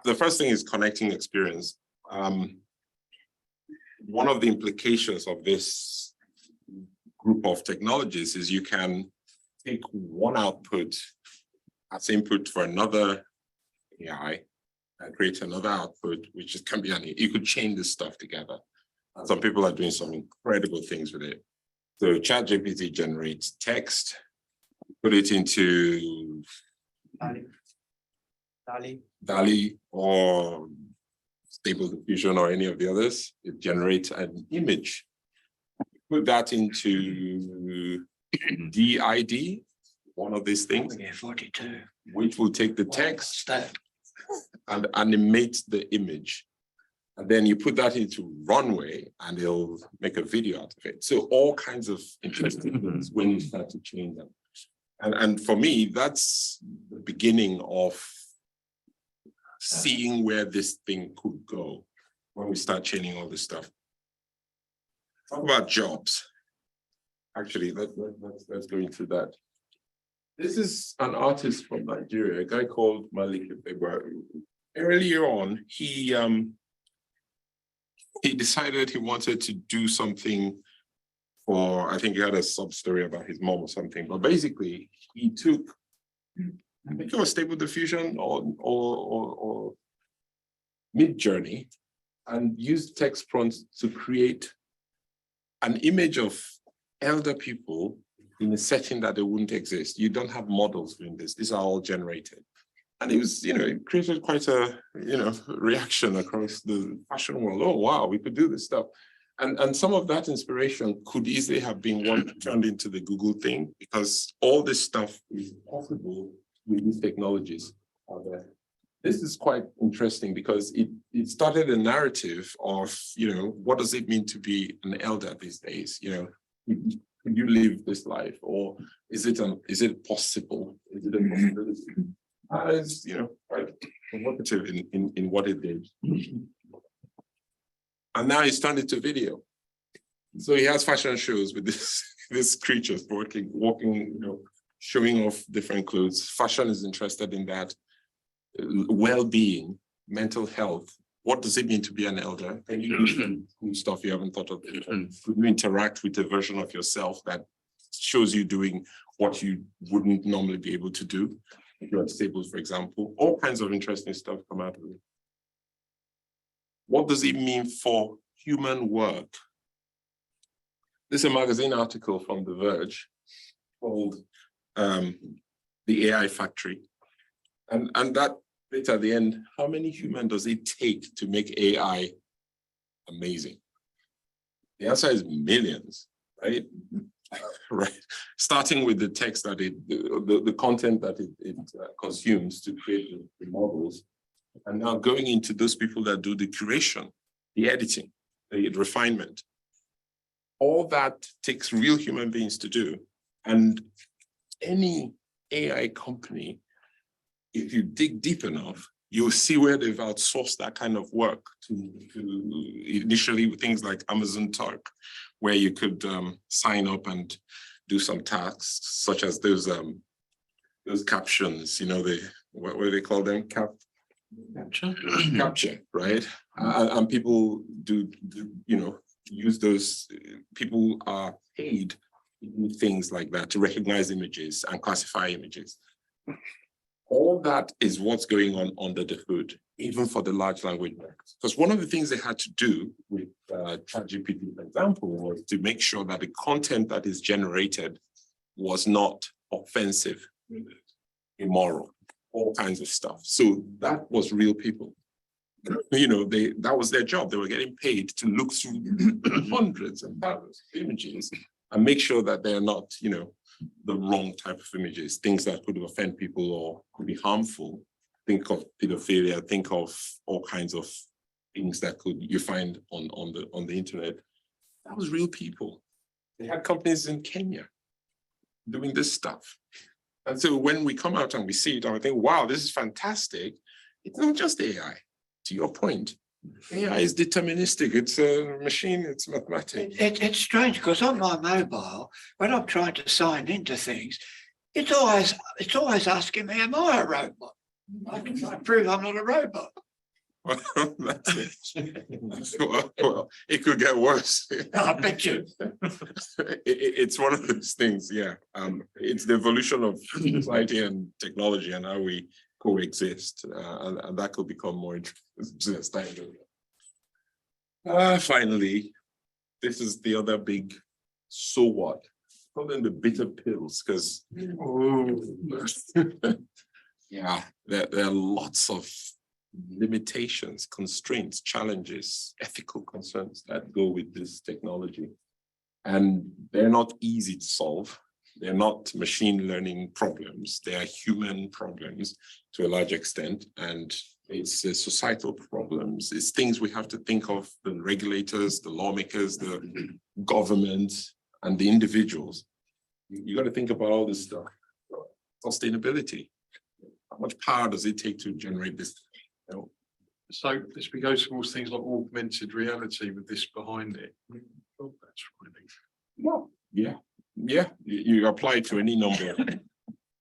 The first thing is connecting experience. One of the implications of this group of technologies is you can take one output as input for another AI and create another output, which can be you could chain this stuff together. And some people are doing some incredible things with it. So ChatGPT generates text, put it into DALL-E or Stable Diffusion or any of the others. It generates an image. Put that into DID, one of these things, 42. which will take the text and animate the image. And then you put that into Runway and it'll make a video out of it. So all kinds of interesting things when you start to change them. And for me, that's the beginning of seeing where this thing could go when we start chaining all this stuff. Talk about jobs. Actually, let's go into that. This is an artist from Nigeria, a guy called Malik February. Earlier on, he decided he wanted to do something for, I think he had a sub story about his mom or something, but basically he took, I think it was Stable Diffusion or Mid-Journey and used text prompts to create an image of elder people in a setting that they wouldn't exist. You don't have models doing this. These are all generated. And it was, it created quite a, reaction across the fashion world. Oh, wow, we could do this stuff. And some of that inspiration could easily have been one turned into the Google thing, because all this stuff is possible with these technologies out there. This is quite interesting because it started a narrative of, what does it mean to be an elder these days? Can you live this life, or is it possible? Is it a possibility? It's quite provocative in what it did. And now he's turned it to video. So he has fashion shows with these creatures walking, showing off different clothes. Fashion is interested in that. Well-being, mental health. What does it mean to be an elder? Can you do some cool stuff you haven't thought of? Could you interact with a version of yourself that shows you doing what you wouldn't normally be able to do? If you're disabled, for example, all kinds of interesting stuff come out of it. What does it mean for human work? This is a magazine article from The Verge called The AI Factory. And that bit at the end, how many humans does it take to make AI amazing? The answer is millions, right? Right. Starting with the text that the content that it consumes to create the models, and now going into those people that do the curation, the editing, the refinement. All that takes real human beings to do. And any AI company, if you dig deep enough, you'll see where they've outsourced that kind of work to initially with things like Amazon Talk, where you could sign up and do some tasks such as those captions, you know, what do they call them? Capture, right? And people do, you know, use those, people are paid to do things like that, to recognize images and classify images. All that is what's going on under the hood, even for the large language models. Because one of the things they had to do with ChatGPT, for example, was to make sure that the content that is generated was not offensive, immoral, all kinds of stuff. So that was real people. You know, that was their job. They were getting paid to look through hundreds and thousands of images and make sure that they're not, you know, the wrong type of images, things that could offend people or could be harmful. Think of pedophilia, think of all kinds of things that you find on the internet. That was real people. They had companies in Kenya doing this stuff. And so when we come out and we see it, I think, wow, this is fantastic. It's not just AI, to your point. AI is deterministic. It's a machine, it's mathematics. It's strange because on my mobile, when I'm trying to sign into things, it's always asking me, am I a robot? I can prove I'm not a robot. Well, that's it. Well, it could get worse. I bet you. It's one of those things, yeah. It's the evolution of society and technology and how we coexist, and that could become more interesting. Finally, this is the other big so what? Call them the bitter pills, because yeah, there are lots of limitations, constraints, challenges, ethical concerns that go with this technology. And they're not easy to solve. They're not machine learning problems. They are human problems to a large extent. And it's societal problems. It's things we have to think of, the regulators, the lawmakers, the government, and the individuals. You got to think about all this stuff. Sustainability. How much power does it take to generate this? You know? So as we go towards things like augmented reality with this behind it, oh, that's really. Yeah. You apply it to any number,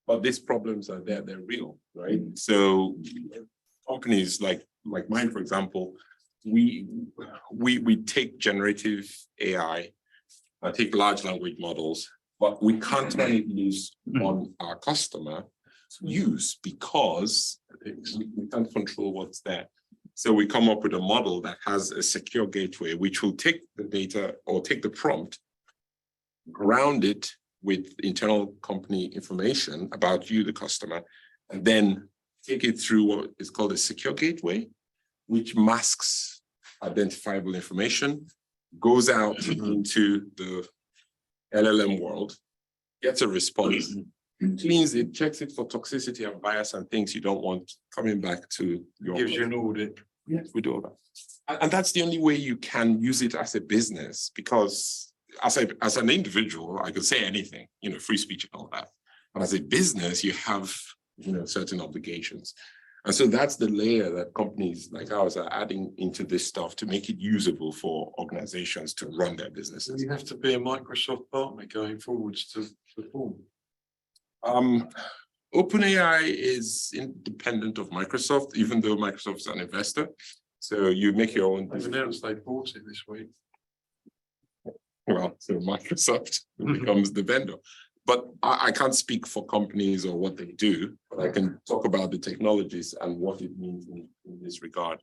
but these problems are there. They're real, right? So companies like mine, for example, we take generative AI, I take large language models, but we can't turn it loose on our customer use because we can't control what's there. So we come up with a model that has a secure gateway, which will take the data or take the prompt, ground it with internal company information about you, the customer, and then take it through what is called a secure gateway, which masks identifiable information, goes out into the LLM world, gets a response, cleans it, checks it for toxicity and bias and things you don't want coming back to your. Gives you an audit. Yes, we do all that. And that's the only way you can use it as a business, because as an individual, I could say anything, you know, free speech and all that. But as a business, you have, you know, certain obligations. And so that's the layer that companies like ours are adding into this stuff to make it usable for organizations to run their businesses. You have to be a Microsoft partner going forwards to perform. OpenAI is independent of Microsoft, even though Microsoft is an investor. So you make your own. They've announced they bought it this week. Well, so Microsoft becomes the vendor. But I can't speak for companies or what they do, but I can talk about the technologies and what it means in this regard.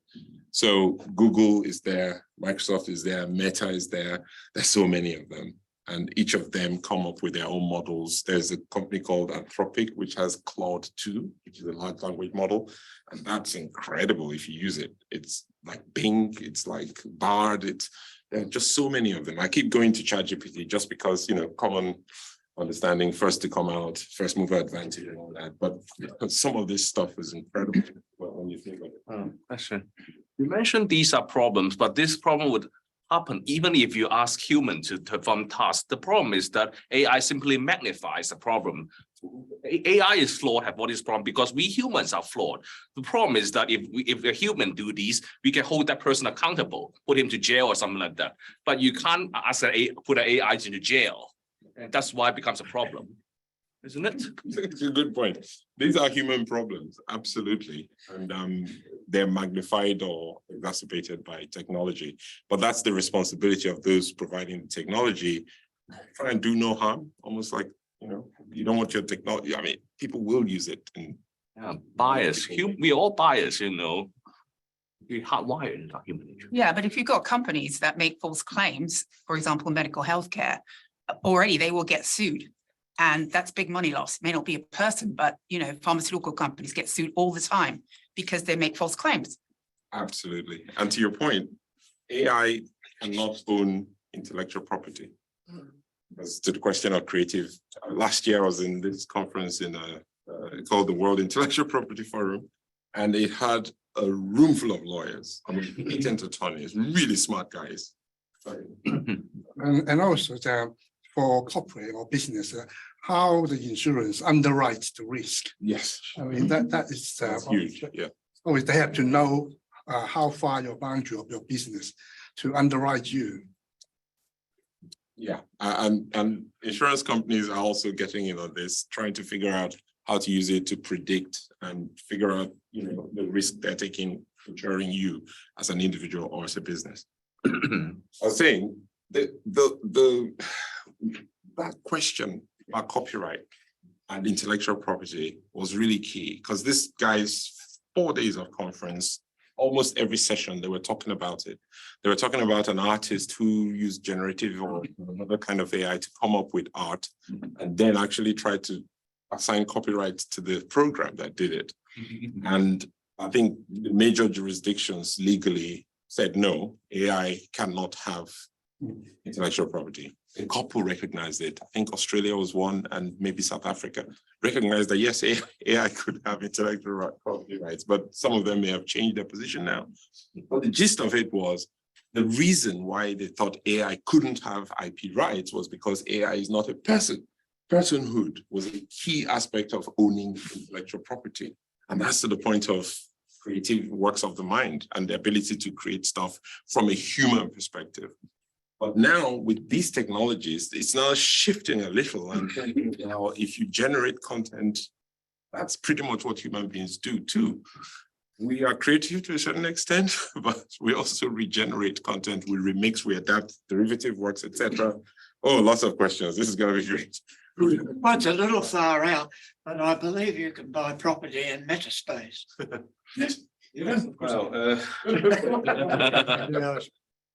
So Google is there, Microsoft is there, Meta is there. There's so many of them. And each of them come up with their own models. There's a company called Anthropic, which has Claude 2, which is a large language model. And that's incredible if you use it. It's like Bing, it's like Bard, there are just so many of them. I keep going to ChatGPT just because, you know, common understanding, first to come out, first mover advantage and all that. But some of this stuff is incredible when you think of it. Question. You mentioned these are problems, but this problem would happen even if you ask human to perform tasks. The problem is that AI simply magnifies the problem. AI is flawed, have all this problem because we humans are flawed. The problem is that if a human do these, we can hold that person accountable, put him to jail or something like that. But you can't put an AI into jail. And that's why it becomes a problem, isn't it? It's a good point. These are human problems, absolutely. And they're magnified or exacerbated by technology. But that's the responsibility of those providing the technology. Try and do no harm, almost like, you know, you don't want your technology. I mean, people will use it. And yeah, bias. We all bias, you know. We hardwired in our human nature. Yeah, but if you've got companies that make false claims, for example, medical healthcare, already they will get sued. And that's big money loss. It may not be a person, but you know, pharmaceutical companies get sued all the time because they make false claims. absolutely. And to your point, AI cannot own intellectual property. As to the question of creative, last year I was in this conference in called the World Intellectual Property Forum, and it had a room full of lawyers, I mean, patent attorneys, really smart guys. And also for corporate or business, how the insurance underwrites the risk. Yes. I mean, that is That's huge, yeah. always they have to know how far your boundary of your business to underwrite you. Yeah, and insurance companies are also getting in on this, trying to figure out how to use it to predict and figure out, you know, the risk they're taking, insuring you as an individual or as a business. I was saying that that question about copyright and intellectual property was really key because this guy's 4 days of conference, almost every session they were talking about it. They were talking about an artist who used generative or another kind of AI to come up with art and then actually tried to assign copyright to the program that did it. And I think the major jurisdictions legally said, no, AI cannot have intellectual property. A couple recognized it. I think Australia was one and maybe South Africa recognized that yes, AI could have intellectual property rights, but some of them may have changed their position now. But the gist of it was the reason why they thought AI couldn't have IP rights was because AI is not a person. Personhood was a key aspect of owning intellectual property. And that's to the point of creative works of the mind and the ability to create stuff from a human perspective. But now with these technologies, it's now shifting a little. And now if you generate content, that's pretty much what human beings do too. We are creative to a certain extent, but we also regenerate content, we remix, we adapt derivative works, etc. Oh, lots of questions. This is going to be great. Well, it's a little far out, but I believe you can buy property in metaspace. Yes, Well,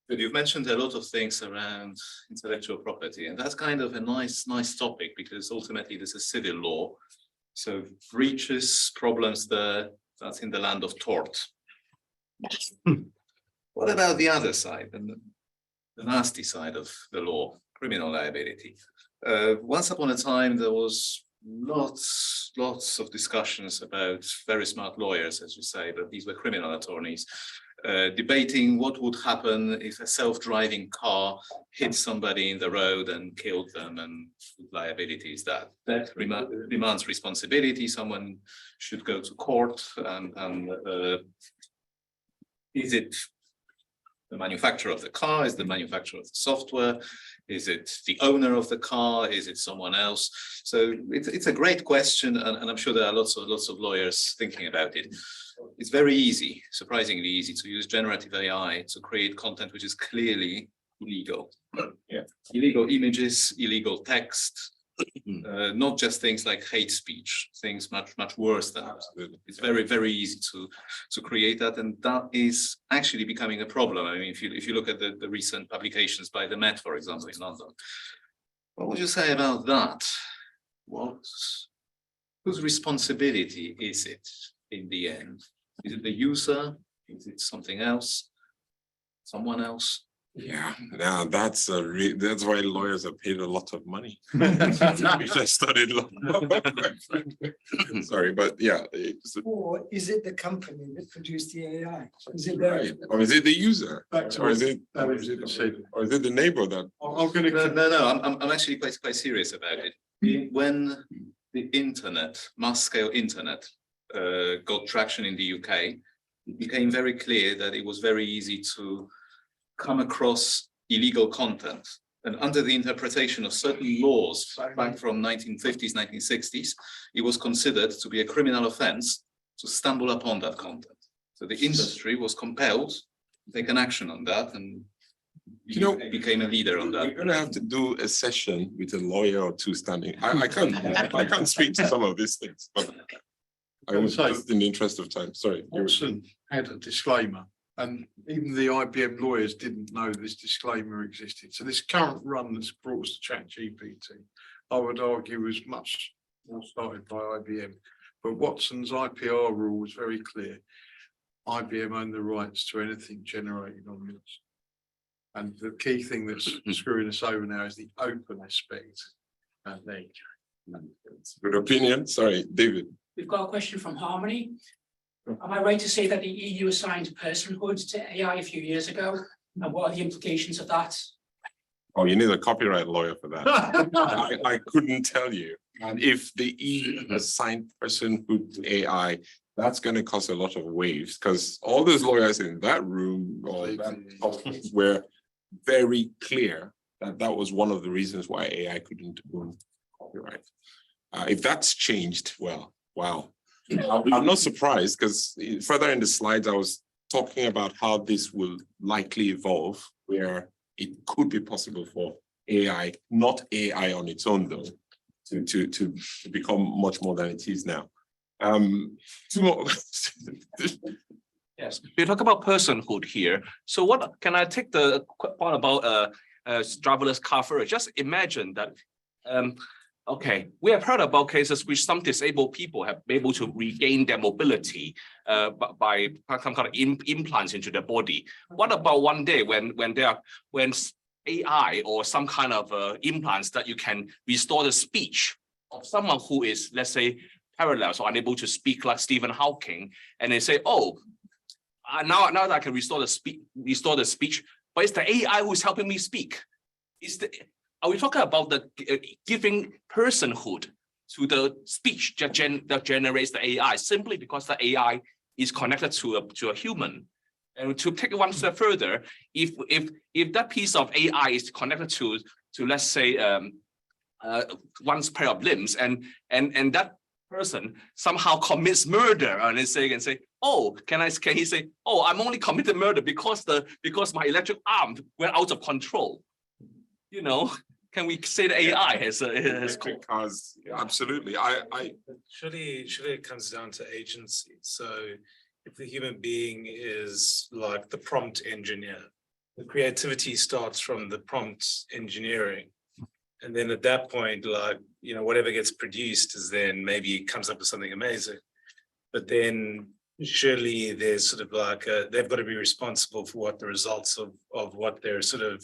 but you've mentioned a lot of things around intellectual property, and that's kind of a nice topic because ultimately this is civil law. So breaches, problems there, that's in the land of tort. What about the other side, and the nasty side of the law, criminal liability? Once upon a time, there was lots of discussions about very smart lawyers, as you say, but these were criminal attorneys, debating what would happen if a self-driving car hit somebody in the road and killed them, and liability is that demands responsibility. Someone should go to court, and is it the manufacturer of the car? Is the manufacturer of the software? Is it the owner of the car? Is it someone else? So it's a great question, and I'm sure there are lots of lawyers thinking about it. It's very easy, surprisingly easy, to use generative AI to create content which is clearly illegal. Yeah. Illegal images, illegal text, not just things like hate speech, things much worse than that. It's very easy to create that, and that is actually becoming a problem. I mean, if you look at the recent publications by the Met, for example, in London, what would you say about that? Whose responsibility is it in the end? Is it the user? Is it something else? Someone else? Yeah, now that's that's why lawyers are paid a lot of money. I studied law. Sorry, but yeah. Or is it the company that produced the AI? Is it their? Right. Or is it the user? Back to Or is it what the neighbor that? I'm gonna. I'm actually quite serious about it. When the internet, mass scale internet, got traction in the UK, it became very clear that it was very easy to come across illegal content. And under the interpretation of certain laws back from 1950s, 1960s, it was considered to be a criminal offense to stumble upon that content. So the industry was compelled to take an action on that, and became a leader on that. We're gonna have to do a session with a lawyer or two standing. I can't speak to some of these things, but I was just in the interest of time. Sorry. Watson had a disclaimer, and even the IBM lawyers didn't know this disclaimer existed. So this current run that's brought us to ChatGPT, I would argue was much more started by IBM. But Watson's IPR rule was very clear. IBM owned the rights to anything generated on this. And the key thing that's screwing us over now is the open aspect. And there you go. Good opinion. Sorry, David. We've got a question from Harmony. Am I right to say that the EU assigned personhood to AI a few years ago? And what are the implications of that? Oh, you need a copyright lawyer for that. I couldn't tell you. And if the EU assigned personhood to AI, that's going to cause a lot of waves, because all those lawyers in that room or that were very clear that that was one of the reasons why AI couldn't own copyright. If that's changed, well, wow. I'm not surprised, because further in the slides, I was talking about how this will likely evolve, where it could be possible for AI, not AI on its own though, to become much more than it is now. Two more. Yes, we talk about personhood here. So what can I take the point about driverless car first? Just imagine that. Okay, we have heard about cases which some disabled people have been able to regain their mobility by some kind of implants into their body. What about one day when AI or some kind of implants that you can restore the speech of someone who is, let's say, paralyzed or unable to speak, like Stephen Hawking, and they say, oh, now that I can restore the speech, but it's the AI who's helping me speak. Are we talking about the giving personhood to the speech that generates the AI simply because the AI is connected to a human? And to take it one step further, if that piece of AI is connected to let's say one's pair of limbs, and that person somehow commits murder, and they say, oh, can he say, oh, I'm only committed murder because my electric arm went out of control? You know, can we say the AI has cars? Absolutely. Surely it comes down to agency. So if the human being is like the prompt engineer, the creativity starts from the prompt engineering. And then at that point, like, you know, whatever gets produced is then maybe it comes up with something amazing. But then surely there's sort of like they've got to be responsible for what the results of what their sort of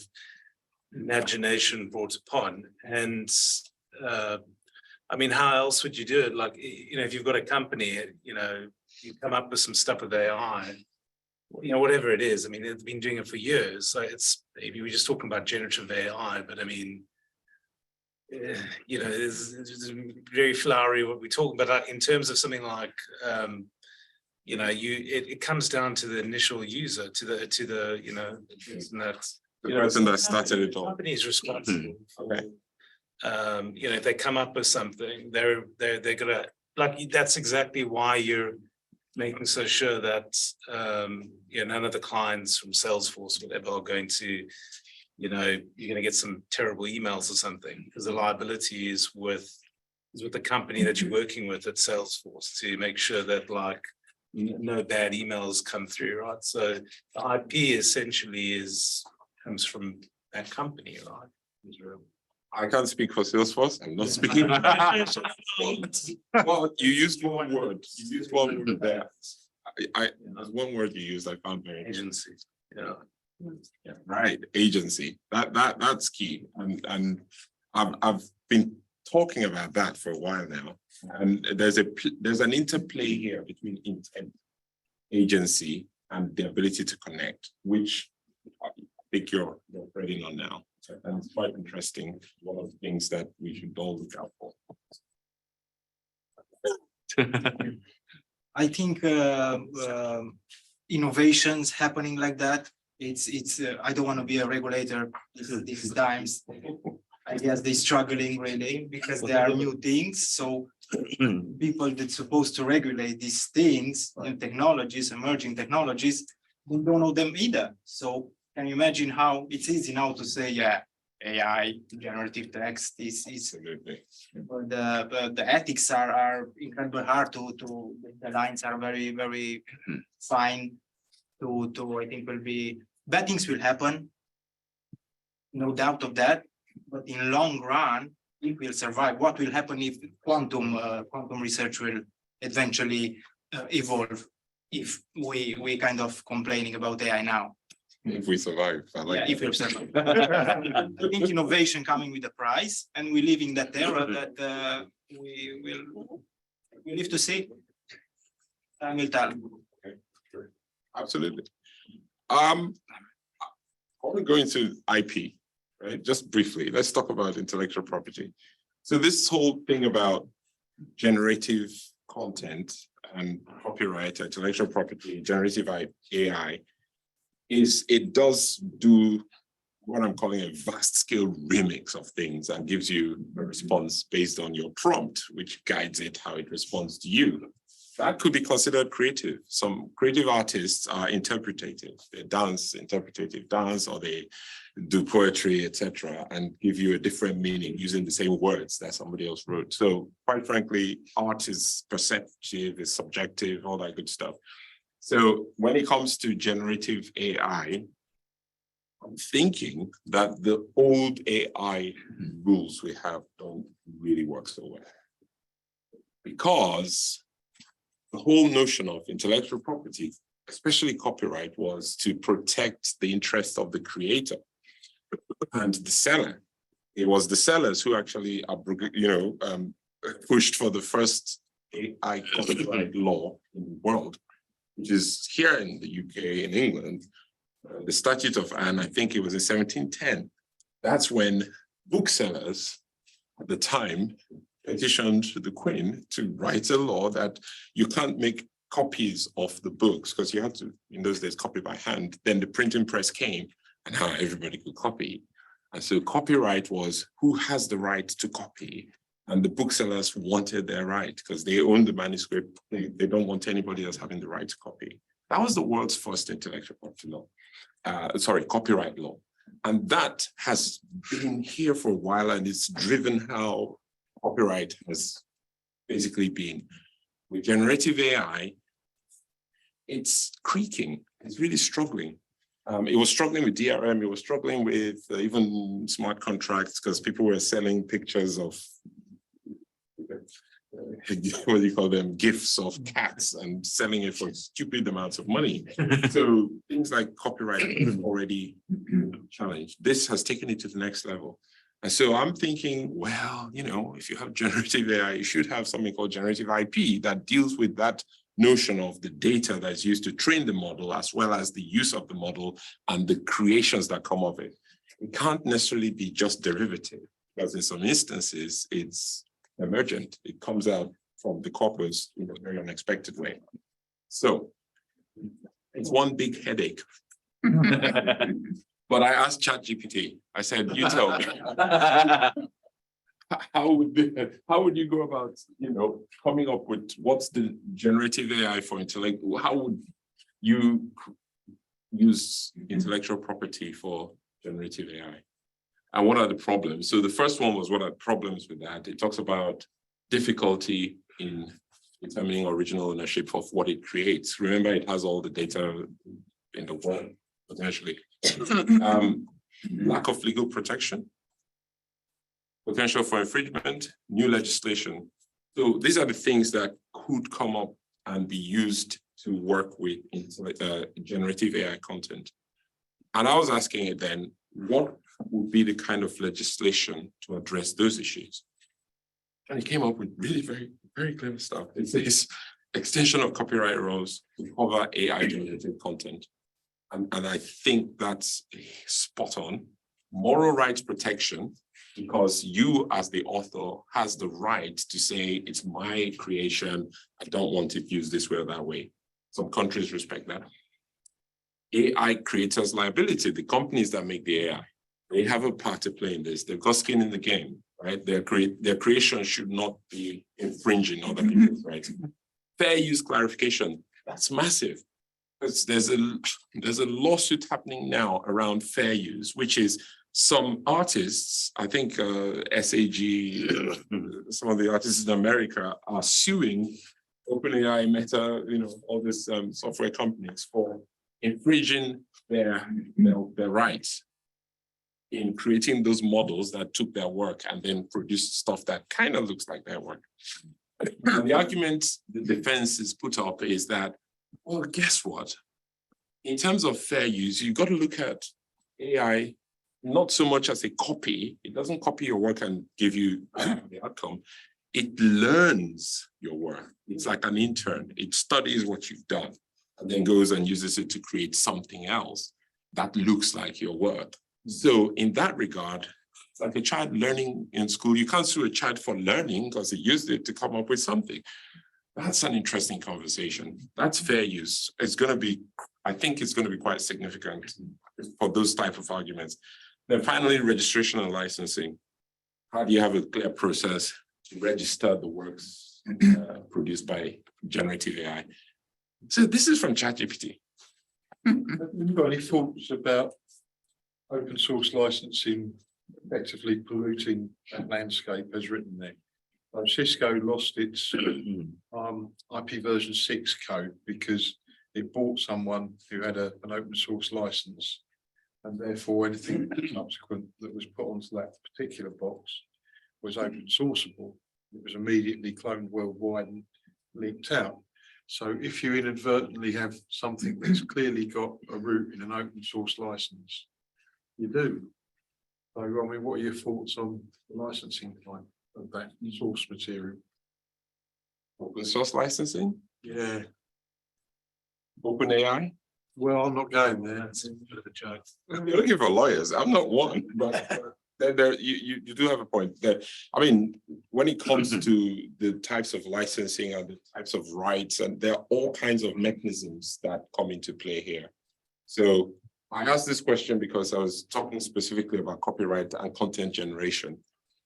imagination brought upon. And I mean, how else would you do it? Like, you know, if you've got a company, you know, you come up with some stuff with AI, you know, whatever it is. I mean, they've been doing it for years. So it's maybe we're just talking about generative AI, but I mean, you know, it's very flowery what we're talking about. In terms of something like, you know, it comes down to the initial user, to the you know, and that's the person that started it all. The company is responsible for, okay. You know, if they come up with something, they're gonna, like, that's exactly why you're making so sure that you know, none of the clients from Salesforce, whatever, are going to, you know, you're going to get some terrible emails or something, because the liability is with the company that you're working with at Salesforce to make sure that, like, no bad emails come through, right? So the IP essentially comes from that company, right? I can't speak for Salesforce. I'm not speaking. Well, you used one word. You used one word there. There's one word you used I found very agency. Yeah. Yeah, right, agency, that's key, and I've been talking about that for a while now, and there's an interplay here between intent, agency, and the ability to connect, which I think you're operating on now, and it's quite interesting. One of the things that we should all look out for. I think innovations happening like that. It's I don't want to be a regulator these times. I guess they're struggling really because there are new things. So people that's supposed to regulate these things, new technologies, emerging technologies, they don't know them either. So can you imagine how it's easy now to say, yeah, AI, generative text is but the ethics are incredibly hard to the lines are very, very fine to I think will be bad things will happen. No doubt of that. But in long run, it will survive. What will happen if quantum research will eventually evolve if we kind of complaining about AI now? If we survive, I like if we survive. I think innovation coming with a price, and we live in that era that we live to see. Time will tell. Okay, sure. Absolutely. I want to go into IP, right? Just briefly, let's talk about intellectual property. So this whole thing about generative content and copyright, intellectual property, generative AI, it does do what I'm calling a vast scale remix of things and gives you a response based on your prompt, which guides it how it responds to you. That could be considered creative. Some creative artists are interpretative. They dance, interpretative dance, or they do poetry, etc., and give you a different meaning using the same words that somebody else wrote. So quite frankly, art is perceptive, is subjective, all that good stuff. So when it comes to generative AI, I'm thinking that the old AI rules we have don't really work so well. Because the whole notion of intellectual property, especially copyright, was to protect the interests of the creator and the seller. It was the sellers who actually, pushed for the first AI copyright law in the world, which is here in the UK, in England, the Statute of Anne, I think it was in 1710. That's when booksellers at the time petitioned the Queen to write a law that you can't make copies of the books, because you had to, in those days, copy by hand. Then the printing press came and now everybody could copy. And so copyright was who has the right to copy. And the booksellers wanted their right because they own the manuscript. They don't want anybody else having the right to copy. That was the world's first intellectual property law. Copyright law. And that has been here for a while, and it's driven how copyright has basically been. With generative AI, it's creaking, it's really struggling. It was struggling with DRM, it was struggling with even smart contracts because people were selling pictures of what do you call them, gifts of cats and selling it for stupid amounts of money. So things like copyright are already challenged. This has taken it to the next level. And so I'm thinking, well, if you have generative AI, you should have something called generative IP that deals with that notion of the data that's used to train the model, as well as the use of the model and the creations that come of it. It can't necessarily be just derivative, because in some instances, it's emergent. It comes out from the corpus in a very unexpected way. So it's one big headache. But I asked ChatGPT, I said, you tell me, how would you go about, coming up with what's the generative AI for intellect? How would you use intellectual property for generative AI? And what are the problems? So the first one was, what are problems with that? It talks about difficulty in determining original ownership of what it creates. Remember, it has all the data in the world, potentially. Lack of legal protection, potential for infringement, new legislation. So these are the things that could come up and be used to work with generative AI content. And I was asking it then, what would be the kind of legislation to address those issues? And it came up with really very, very clever stuff. It says extension of copyright rules to cover AI generated content. And I think that's spot on. Moral rights protection, because you as the author has the right to say, it's my creation, I don't want it used this way or that way. Some countries respect that. AI creators liability, the companies that make the AI, they have a part to play in this. They've got skin in the game, right? Their creation should not be infringing other people's rights. Fair use clarification, that's massive. Because there's a lawsuit happening now around fair use, which is some artists, I think SAG, some of the artists in America are suing OpenAI, Meta, all these software companies for infringing their rights in creating those models that took their work and then produced stuff that kind of looks like their work. And the argument the defense is put up is that, well, guess what? In terms of fair use, you've got to look at AI not so much as a copy. It doesn't copy your work and give you the outcome. It learns your work. It's like an intern. It studies what you've done and then goes and uses it to create something else that looks like your work. So in that regard, it's like a child learning in school. You can't sue a child for learning because he used it to come up with something. That's an interesting conversation. That's fair use. It's going to be, I think it's going to be quite significant for those type of arguments. Then finally, registration and licensing. How do you have a clear process to register the works produced by generative AI? So this is from ChatGPT. Have you got any thoughts about open source licensing effectively polluting that landscape as written there? Cisco lost its IPv6 code because it bought someone who had an open source license, and therefore anything subsequent that was put onto that particular box was open sourceable. It was immediately cloned worldwide and leaked out. So if you inadvertently have something that's clearly got a root in an open source license, you do. So, I mean, what are your thoughts on the licensing type of that source material? Open source licensing? Yeah. OpenAI? Well, I'm not going there. That's a bit of a joke. You're looking for lawyers. I'm not one, but you do have a point there. I mean, when it comes to the types of licensing and the types of rights, and there are all kinds of mechanisms that come into play here. So I asked this question because I was talking specifically about copyright and content generation.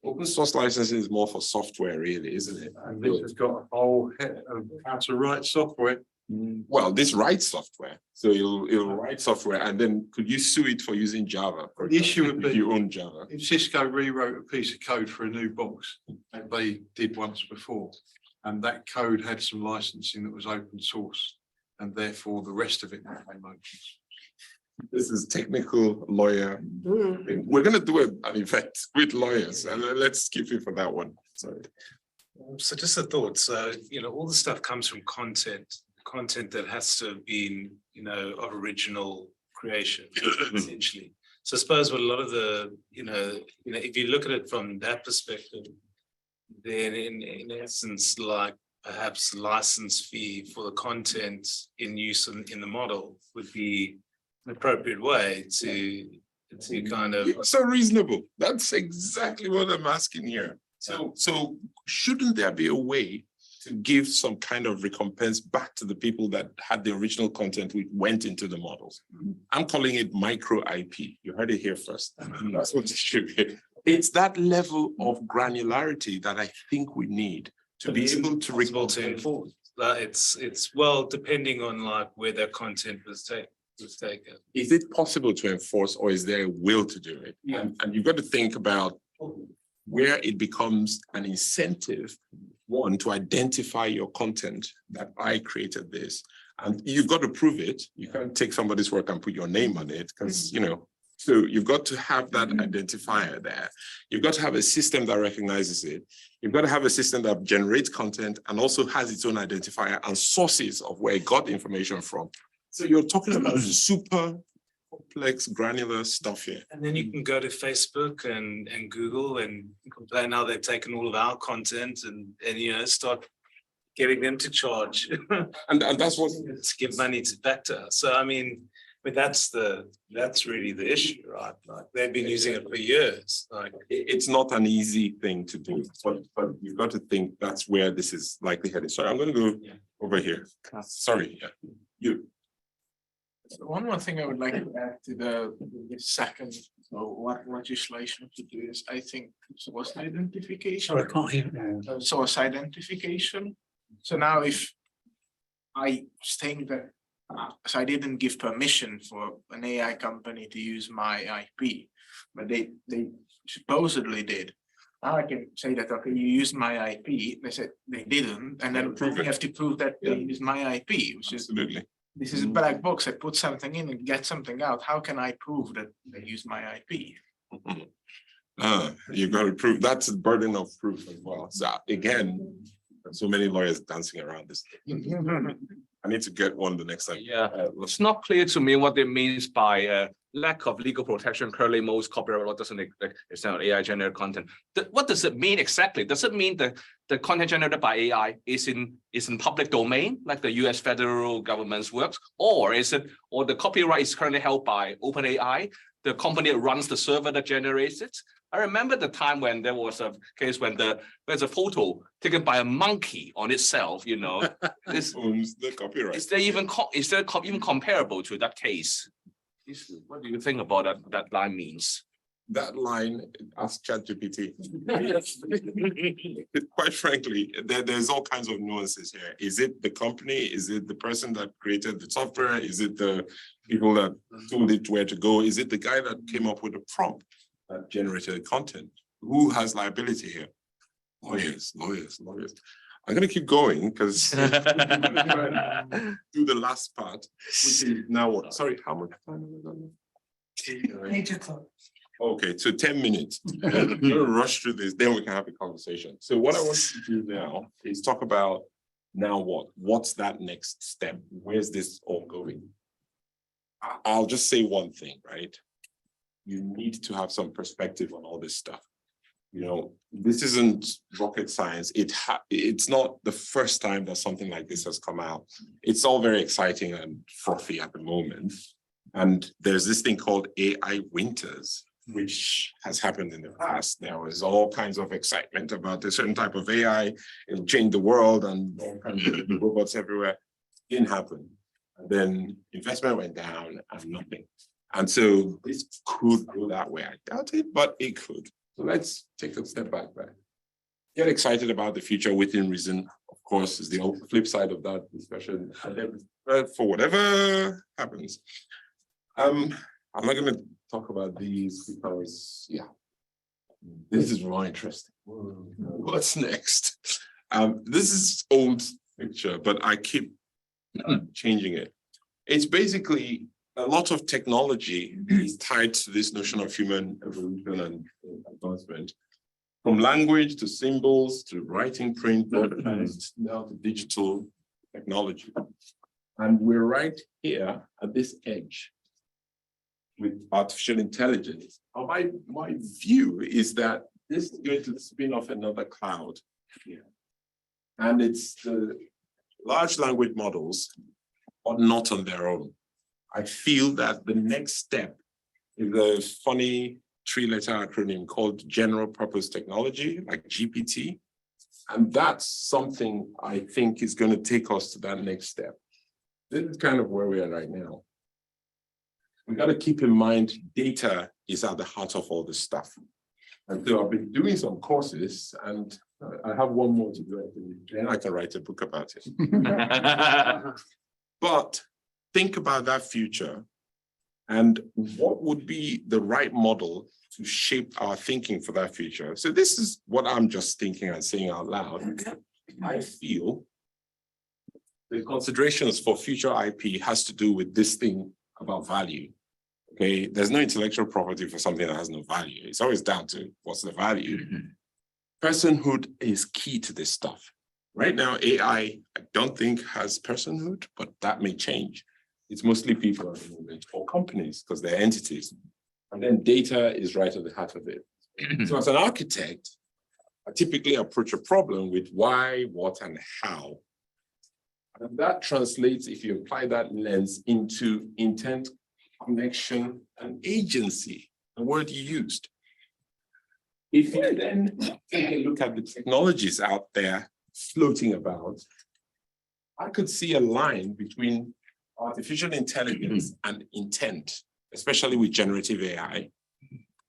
Open source licensing is more for software, really, isn't it? And this has got a whole head of how to write software. Well, this writes software. So it'll write software, and then could you sue it for using Java? The issue would be if you own Java. if Cisco rewrote a piece of code for a new box that they did once before, and that code had some licensing that was open source, and therefore the rest of it became open source. This is technical lawyer. We're going to do an event with lawyers, and let's keep it for that one. Sorry. So just a thought. So, all the stuff comes from content that has to have been, of original creation, essentially. So I suppose what a lot of the, if you look at it from that perspective, then in essence, like perhaps license fee for the content in use in the model would be an appropriate way to kind of. You're so reasonable. That's exactly what I'm asking here. So shouldn't there be a way to give some kind of recompense back to the people that had the original content which went into the models? I'm calling it micro IP. You heard it here first. That's what it should be. It's that level of granularity that I think we need to be able to recompense. It's well, depending on like where their content was taken. Is it possible to enforce, or is there a will to do it? Yeah. And you've got to think about where it becomes an incentive, one, to identify your content, that I created this. And you've got to prove it. You can't take somebody's work and put your name on it because, so you've got to have that identifier there. You've got to have a system that recognizes it. You've got to have a system that generates content and also has its own identifier and sources of where it got information from. So you're talking about super complex, granular stuff here. And then you can go to Facebook and Google and complain how they've taken all of our content and start getting them to charge. And that's what to give money to Spectre. So I mean that's really the issue, right? Like they've been using it for years. Like it's not an easy thing to do, but you've got to think that's where this is likely headed. Sorry, I'm going to go over here. Sorry, you. So one more thing I would like to add to the second, so what legislation to do is, I think, source identification. Sorry, I can't hear. Source identification. So now if I think that, so I didn't give permission for an AI company to use my IP, but they supposedly did. Now I can say that, okay, you used my IP. They said they didn't, and then we have to prove that they used my IP, which is Absolutely. This is a black box. I put something in and get something out. How can I prove that they use my IP? You've got to prove that's a burden of proof as well. So again, so many lawyers dancing around this. I need to get one the next time. Yeah, it's not clear to me what it means by lack of legal protection. Currently, most copyright law doesn't extend on AI generated content. What does it mean exactly? Does it mean that the content generated by AI is in public domain, like the US federal government's works, or the copyright is currently held by OpenAI, the company that runs the server that generates it? I remember the time when there was a case when there's a photo taken by a monkey on itself, This owns the copyright. Is there even comparable to that case? What do you think about that line means? That line, ask ChatGPT. Quite frankly, there's all kinds of nuances here. Is it the company? Is it the person that created the software? Is it the people that told it where to go? Is it the guy that came up with a prompt that generated content? Who has liability here? Lawyers. I'm going to keep going because do the last part, which is now what? Sorry, how much time have we done? 8 o'clock. Okay, so 10 minutes. I'm going to rush through this, then we can have a conversation. So what I want to do now is talk about now what? What's that next step? Where's this all going? I'll just say one thing, right? You need to have some perspective on all this stuff. This isn't rocket science. It's not the first time that something like this has come out. It's all very exciting and frothy at the moment. And there's this thing called AI winters, which has happened in the past. There was all kinds of excitement about a certain type of AI. It'll change the world and all kinds of robots everywhere. Didn't happen. And then investment went down and nothing. And so this could go that way. I doubt it, but it could. So let's take a step back. Get excited about the future within reason, of course, is the flip side of that discussion. And then for whatever happens. I'm not going to talk about these because, this is more interesting. What's next? This is old picture, but I keep changing it. It's basically a lot of technology is tied to this notion of human evolution and advancement. From language to symbols to writing, print, broadcast, now to digital technology. And we're right here at this edge with artificial intelligence. My view is that this is going to spin off another cloud here. And it's the large language models, but not on their own. I feel that the next step is a funny 3-letter acronym called general purpose technology, like GPT. And that's something I think is going to take us to that next step. This is kind of where we are right now. We got to keep in mind data is at the heart of all this stuff. And so I've been doing some courses and I have one more to do. Then I can write a book about it. But think about that future and what would be the right model to shape our thinking for that future. So this is what I'm just thinking and saying out loud. I feel the considerations for future IP has to do with this thing about value. Okay, there's no intellectual property for something that has no value. It's always down to what's the value. Personhood is key to this stuff. Right now, AI, I don't think has personhood, but that may change. It's mostly people at the moment, or companies, because they're entities. And then data is right at the heart of it. So as an architect, I typically approach a problem with why, what, and how. And that translates, if you apply that lens, into intent, connection, and agency, the word you used. If you then take a look at the technologies out there floating about, I could see a line between artificial intelligence and intent, especially with generative AI.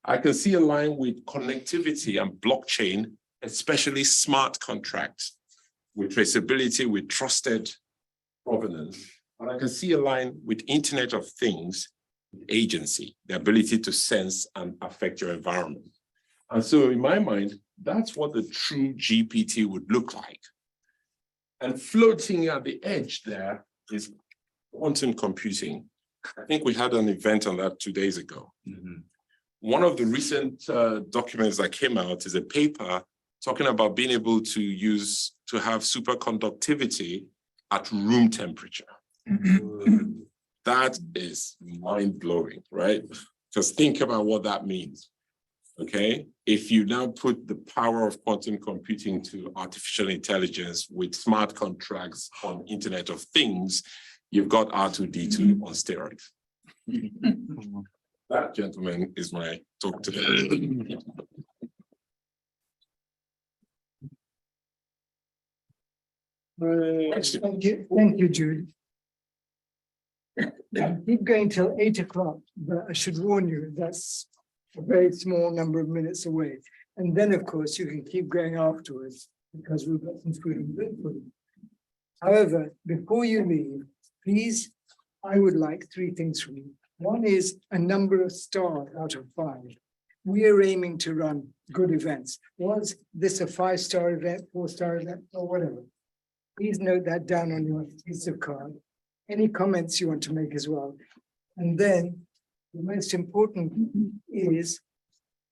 I can see a line with connectivity and blockchain, especially smart contracts, with traceability, with trusted provenance. And I can see a line with Internet of Things, agency, the ability to sense and affect your environment. And so in my mind, that's what the true GPT would look like. And floating at the edge there is quantum computing. I think we had an event on that 2 days ago. One of the recent documents that came out is a paper talking about being able to have superconductivity at room temperature. That is mind-blowing, right? Just think about what that means, okay? If you now put the power of quantum computing to artificial intelligence with smart contracts on Internet of Things, you've got R2-D2 on steroids. That, gentlemen, is my talk today. Thank you, Jude. I keep going till 8 o'clock, but I should warn you, that's a very small number of minutes away. And then, of course, you can keep going afterwards because we've got some food and drink for you. However, before you leave, please, I would like 3 things from you. One is a number of stars out of 5. We are aiming to run good events. Was this a 5-star event, 4-star event, or whatever? Please note that down on your piece of card. Any comments you want to make as well. And then the most important is,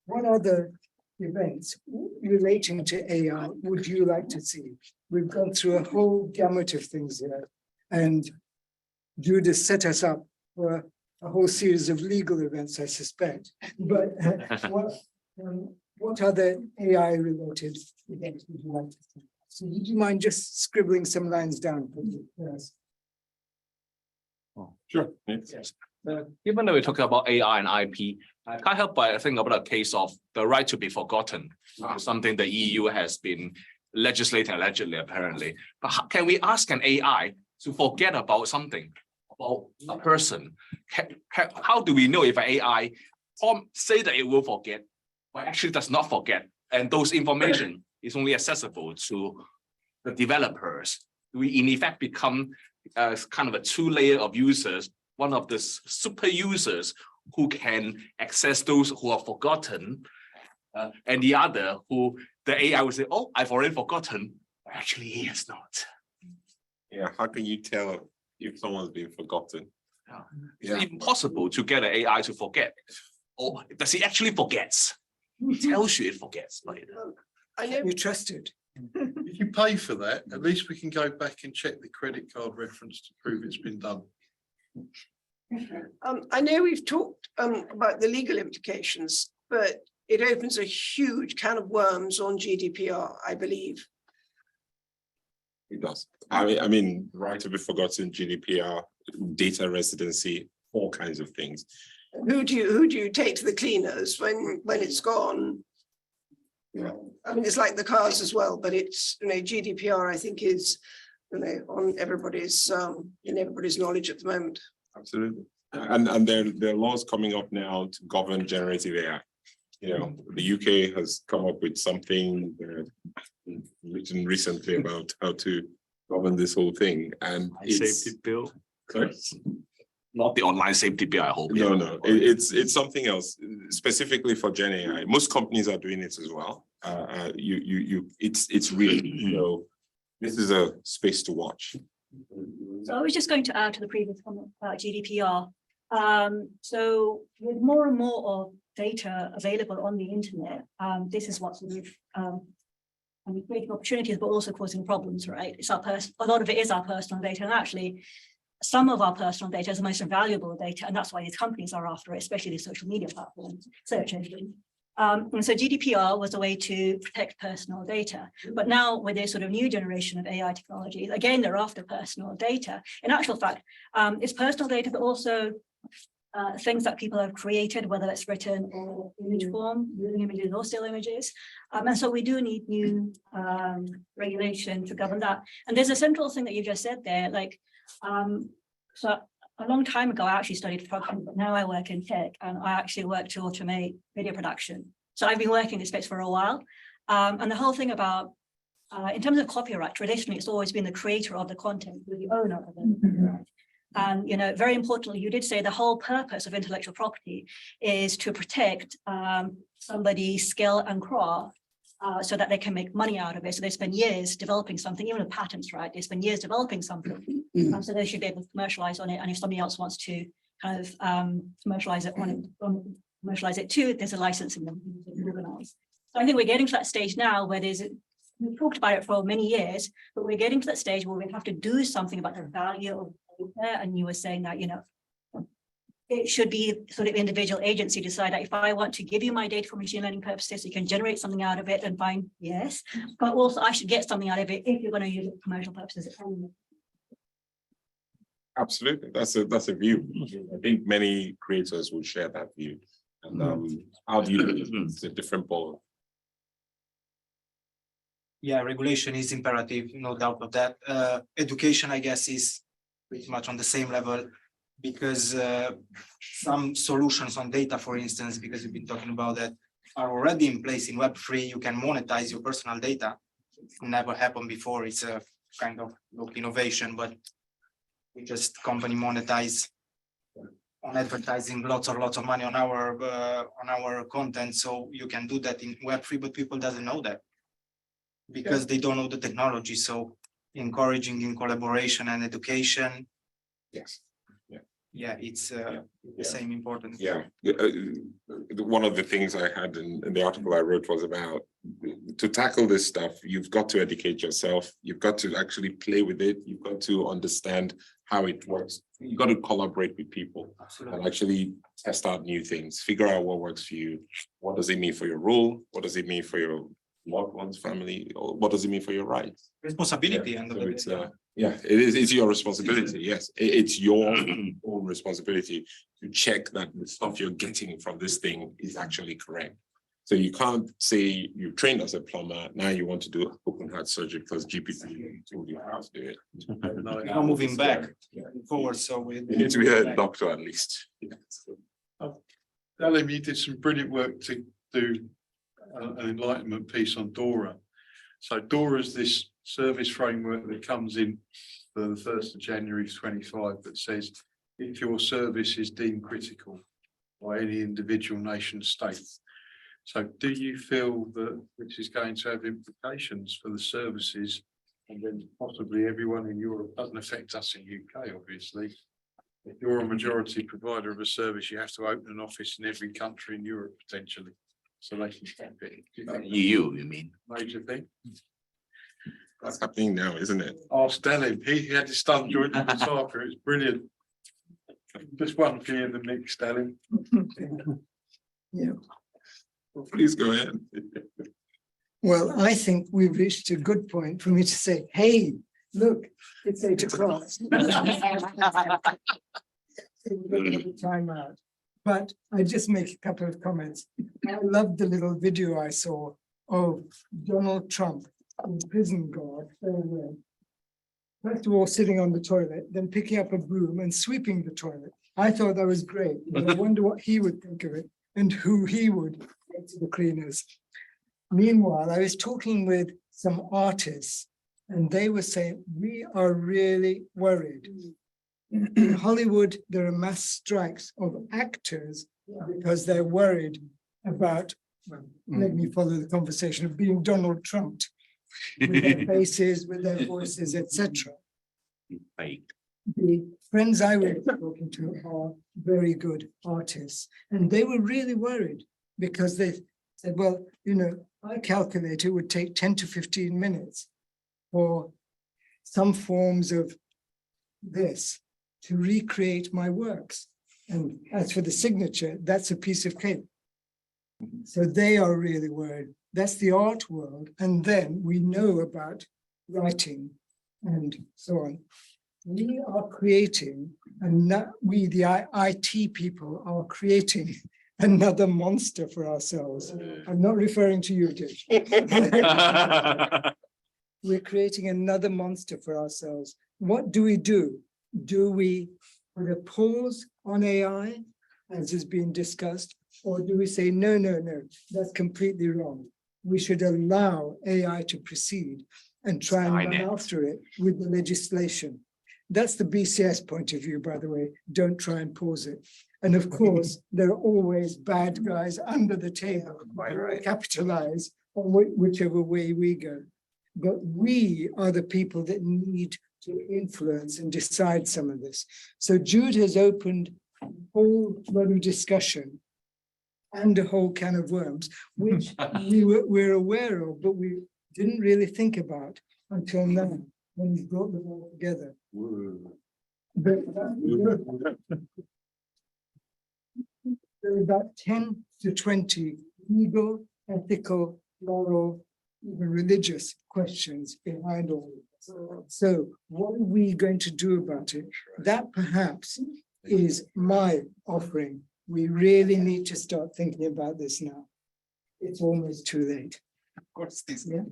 what other events relating to AI would you like to see? We've gone through a whole gamut of things here, and Jude has set us up for a whole series of legal events, I suspect. But what other AI-related events would you like to see? So would you mind just scribbling some lines down, please? Yes. Sure. Given that we're talking about AI and IP, I can't help but think about a case of the right to be forgotten, something the EU has been legislating allegedly, apparently. But can we ask an AI to forget about something, about a person? How do we know if an AI say that it will forget, but actually does not forget, and those information is only accessible to the developers? We in effect become kind of a 2-layer of users, one of the super users who can access those who are forgotten, and the other who the AI will say, oh, I've already forgotten, but actually he has not. Yeah, how can you tell if someone's been forgotten? It's impossible to get an AI to forget. Or does it actually forgets? It tells you it forgets. I know you trust it. If you pay for that, at least we can go back and check the credit card reference to prove it's been done. I know we've talked about the legal implications, but it opens a huge can of worms on GDPR, I believe. It does. I mean, right to be forgotten, GDPR, data residency, all kinds of things. Who do you take to the cleaners when it's gone? Yeah. I mean, it's like the cars as well, but it's, GDPR, I think, is, on everybody's in everybody's knowledge at the moment. Absolutely. And there are laws coming up now to govern generative AI. The UK has come up with something written recently about how to govern this whole thing. And safety bill. Sorry? Not the online safety bill, I hope. No, it's something else specifically for Gen AI. Most companies are doing it as well. It's real. This is a space to watch. So I was just going to add to the previous comment about GDPR. So with more and more of data available on the internet, this is what's creating opportunities, but also causing problems, right? It's a lot of it is our personal data, and actually, some of our personal data as the most valuable data, and that's why these companies are after it, especially the social media platforms, search engine. And so GDPR was a way to protect personal data. But now with this sort of new generation of AI technologies, again, they're after personal data. In actual fact, it's personal data, but also things that people have created, whether it's written or image form, using images or still images. And so we do need new regulation to govern that. And there's a central thing that you just said there, like, so a long time ago, I actually studied photography, but now I work in tech and I actually work to automate video production. So I've been working in this space for a while. And the whole thing about, in terms of copyright, traditionally, it's always been the creator of the content, the owner of it. And, you know, very importantly, you did say the whole purpose of intellectual property is to protect somebody's skill and craft so that they can make money out of it. So they spend years developing something, even with patents, right? They spend years developing something. So they should be able to commercialize on it. And if somebody else wants to kind of commercialize it too, there's a licensing them organized. So I think we're getting to that stage now where we've talked about it for many years, but we're getting to that stage where we have to do something about the value of data. And you were saying that, you know, it should be sort of individual agency decide that if I want to give you my data for machine learning purposes, you can generate something out of it and fine, yes, but also I should get something out of it if you're going to use it for commercial purposes. Absolutely, that's a view. I think many creators will share that view. And how do you? It's a different ball. Yeah, regulation is imperative, no doubt of that. Education, I guess, is pretty much on the same level, because some solutions on data, for instance, because we've been talking about that, are already in place in Web3. You can monetize your personal data. It's never happened before. It's a kind of innovation, but we just company monetize on advertising lots of money on our content. So you can do that in Web3, but people doesn't know that because they don't know the technology. So encouraging in collaboration and education. Yes. Yeah, it's the same important. Yeah, one of the things I had in the article I wrote was about to tackle this stuff, you've got to educate yourself. You've got to actually play with it. You've got to understand how it works. You've got to collaborate with people. Absolutely. And actually test out new things, figure out what works for you. What does it mean for your role? What does it mean for your loved one's family? Or what does it mean for your rights? Responsibility. Yeah. So it's yeah, it's your responsibility. Yes, it's your own responsibility to check that the stuff you're getting from this thing is actually correct. So you can't say you trained as a plumber, now you want to do open heart surgery because GPT told you how to do it. Now moving back forward, so we need to be a doctor at least. Dalim, you did some brilliant work to do an enlightenment piece on DORA. So DORA is this service framework that comes in for the 1st of January 25 that says if your service is deemed critical by any individual nation state. So do you feel that this is going to have implications for the services and then possibly everyone in Europe? Doesn't affect us in UK, obviously. If you're a majority provider of a service, you have to open an office in every country in Europe potentially. So they can step it. EU, you mean? Major thing. That's happening now, isn't it? Ask Dalim. He had his thumb joint in the Parker. It's brilliant. Just one for you in the mix, Dalim. Yeah. Well, please go ahead. Well, I think we've reached a good point for me to say, hey, look, it's 8 o'clock. Time out. But I just make a couple of comments. I loved the little video I saw of Donald Trump in prison guard. First of all, sitting on the toilet, then picking up a broom and sweeping the toilet. I thought that was great. But I wonder what he would think of it and who he would get to the cleaners. Meanwhile, I was talking with some artists and they were saying, we are really worried. In Hollywood, there are mass strikes of actors because they're worried about, let me follow the conversation, of being Donald Trump with their faces, with their voices, etc. The friends I was talking to are very good artists, and they were really worried because they said, well, you know, I calculate it would take 10 to 15 minutes for some forms of this to recreate my works. And as for the signature, that's a piece of cake. So they are really worried. That's the art world. And then we know about writing and so on. We are creating, and we, the IT people, are creating another monster for ourselves. I'm not referring to you, Dish. We're creating another monster for ourselves. What do? Do we put a pause on AI, as has been discussed, or do we say, no, that's completely wrong? We should allow AI to proceed and try and run after it with the legislation. That's the BCS point of view, by the way. Don't try and pause it. And of course, there are always bad guys under the table who capitalize on whichever way we go. But we are the people that need to influence and decide some of this. So Jude has opened a whole lot of discussion and a whole can of worms, which we're aware of, but we didn't really think about until now, when we brought them all together. But there are about 10 to 20 legal, ethical, moral, even religious questions behind all of this. So what are we going to do about it? That perhaps is my offering. We really need to start thinking about this now. It's almost too late. Of course, this. Yeah.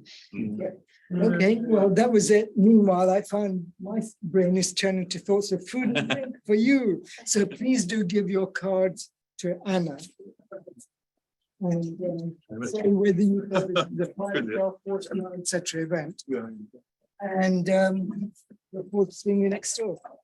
Okay, well, that was it. Meanwhile, I found my brain is turning to thoughts of food and drink for you. So please do give your cards to Anna. And say whether you have the 5-star, 4-star, etc. event. And look forward to seeing you next door.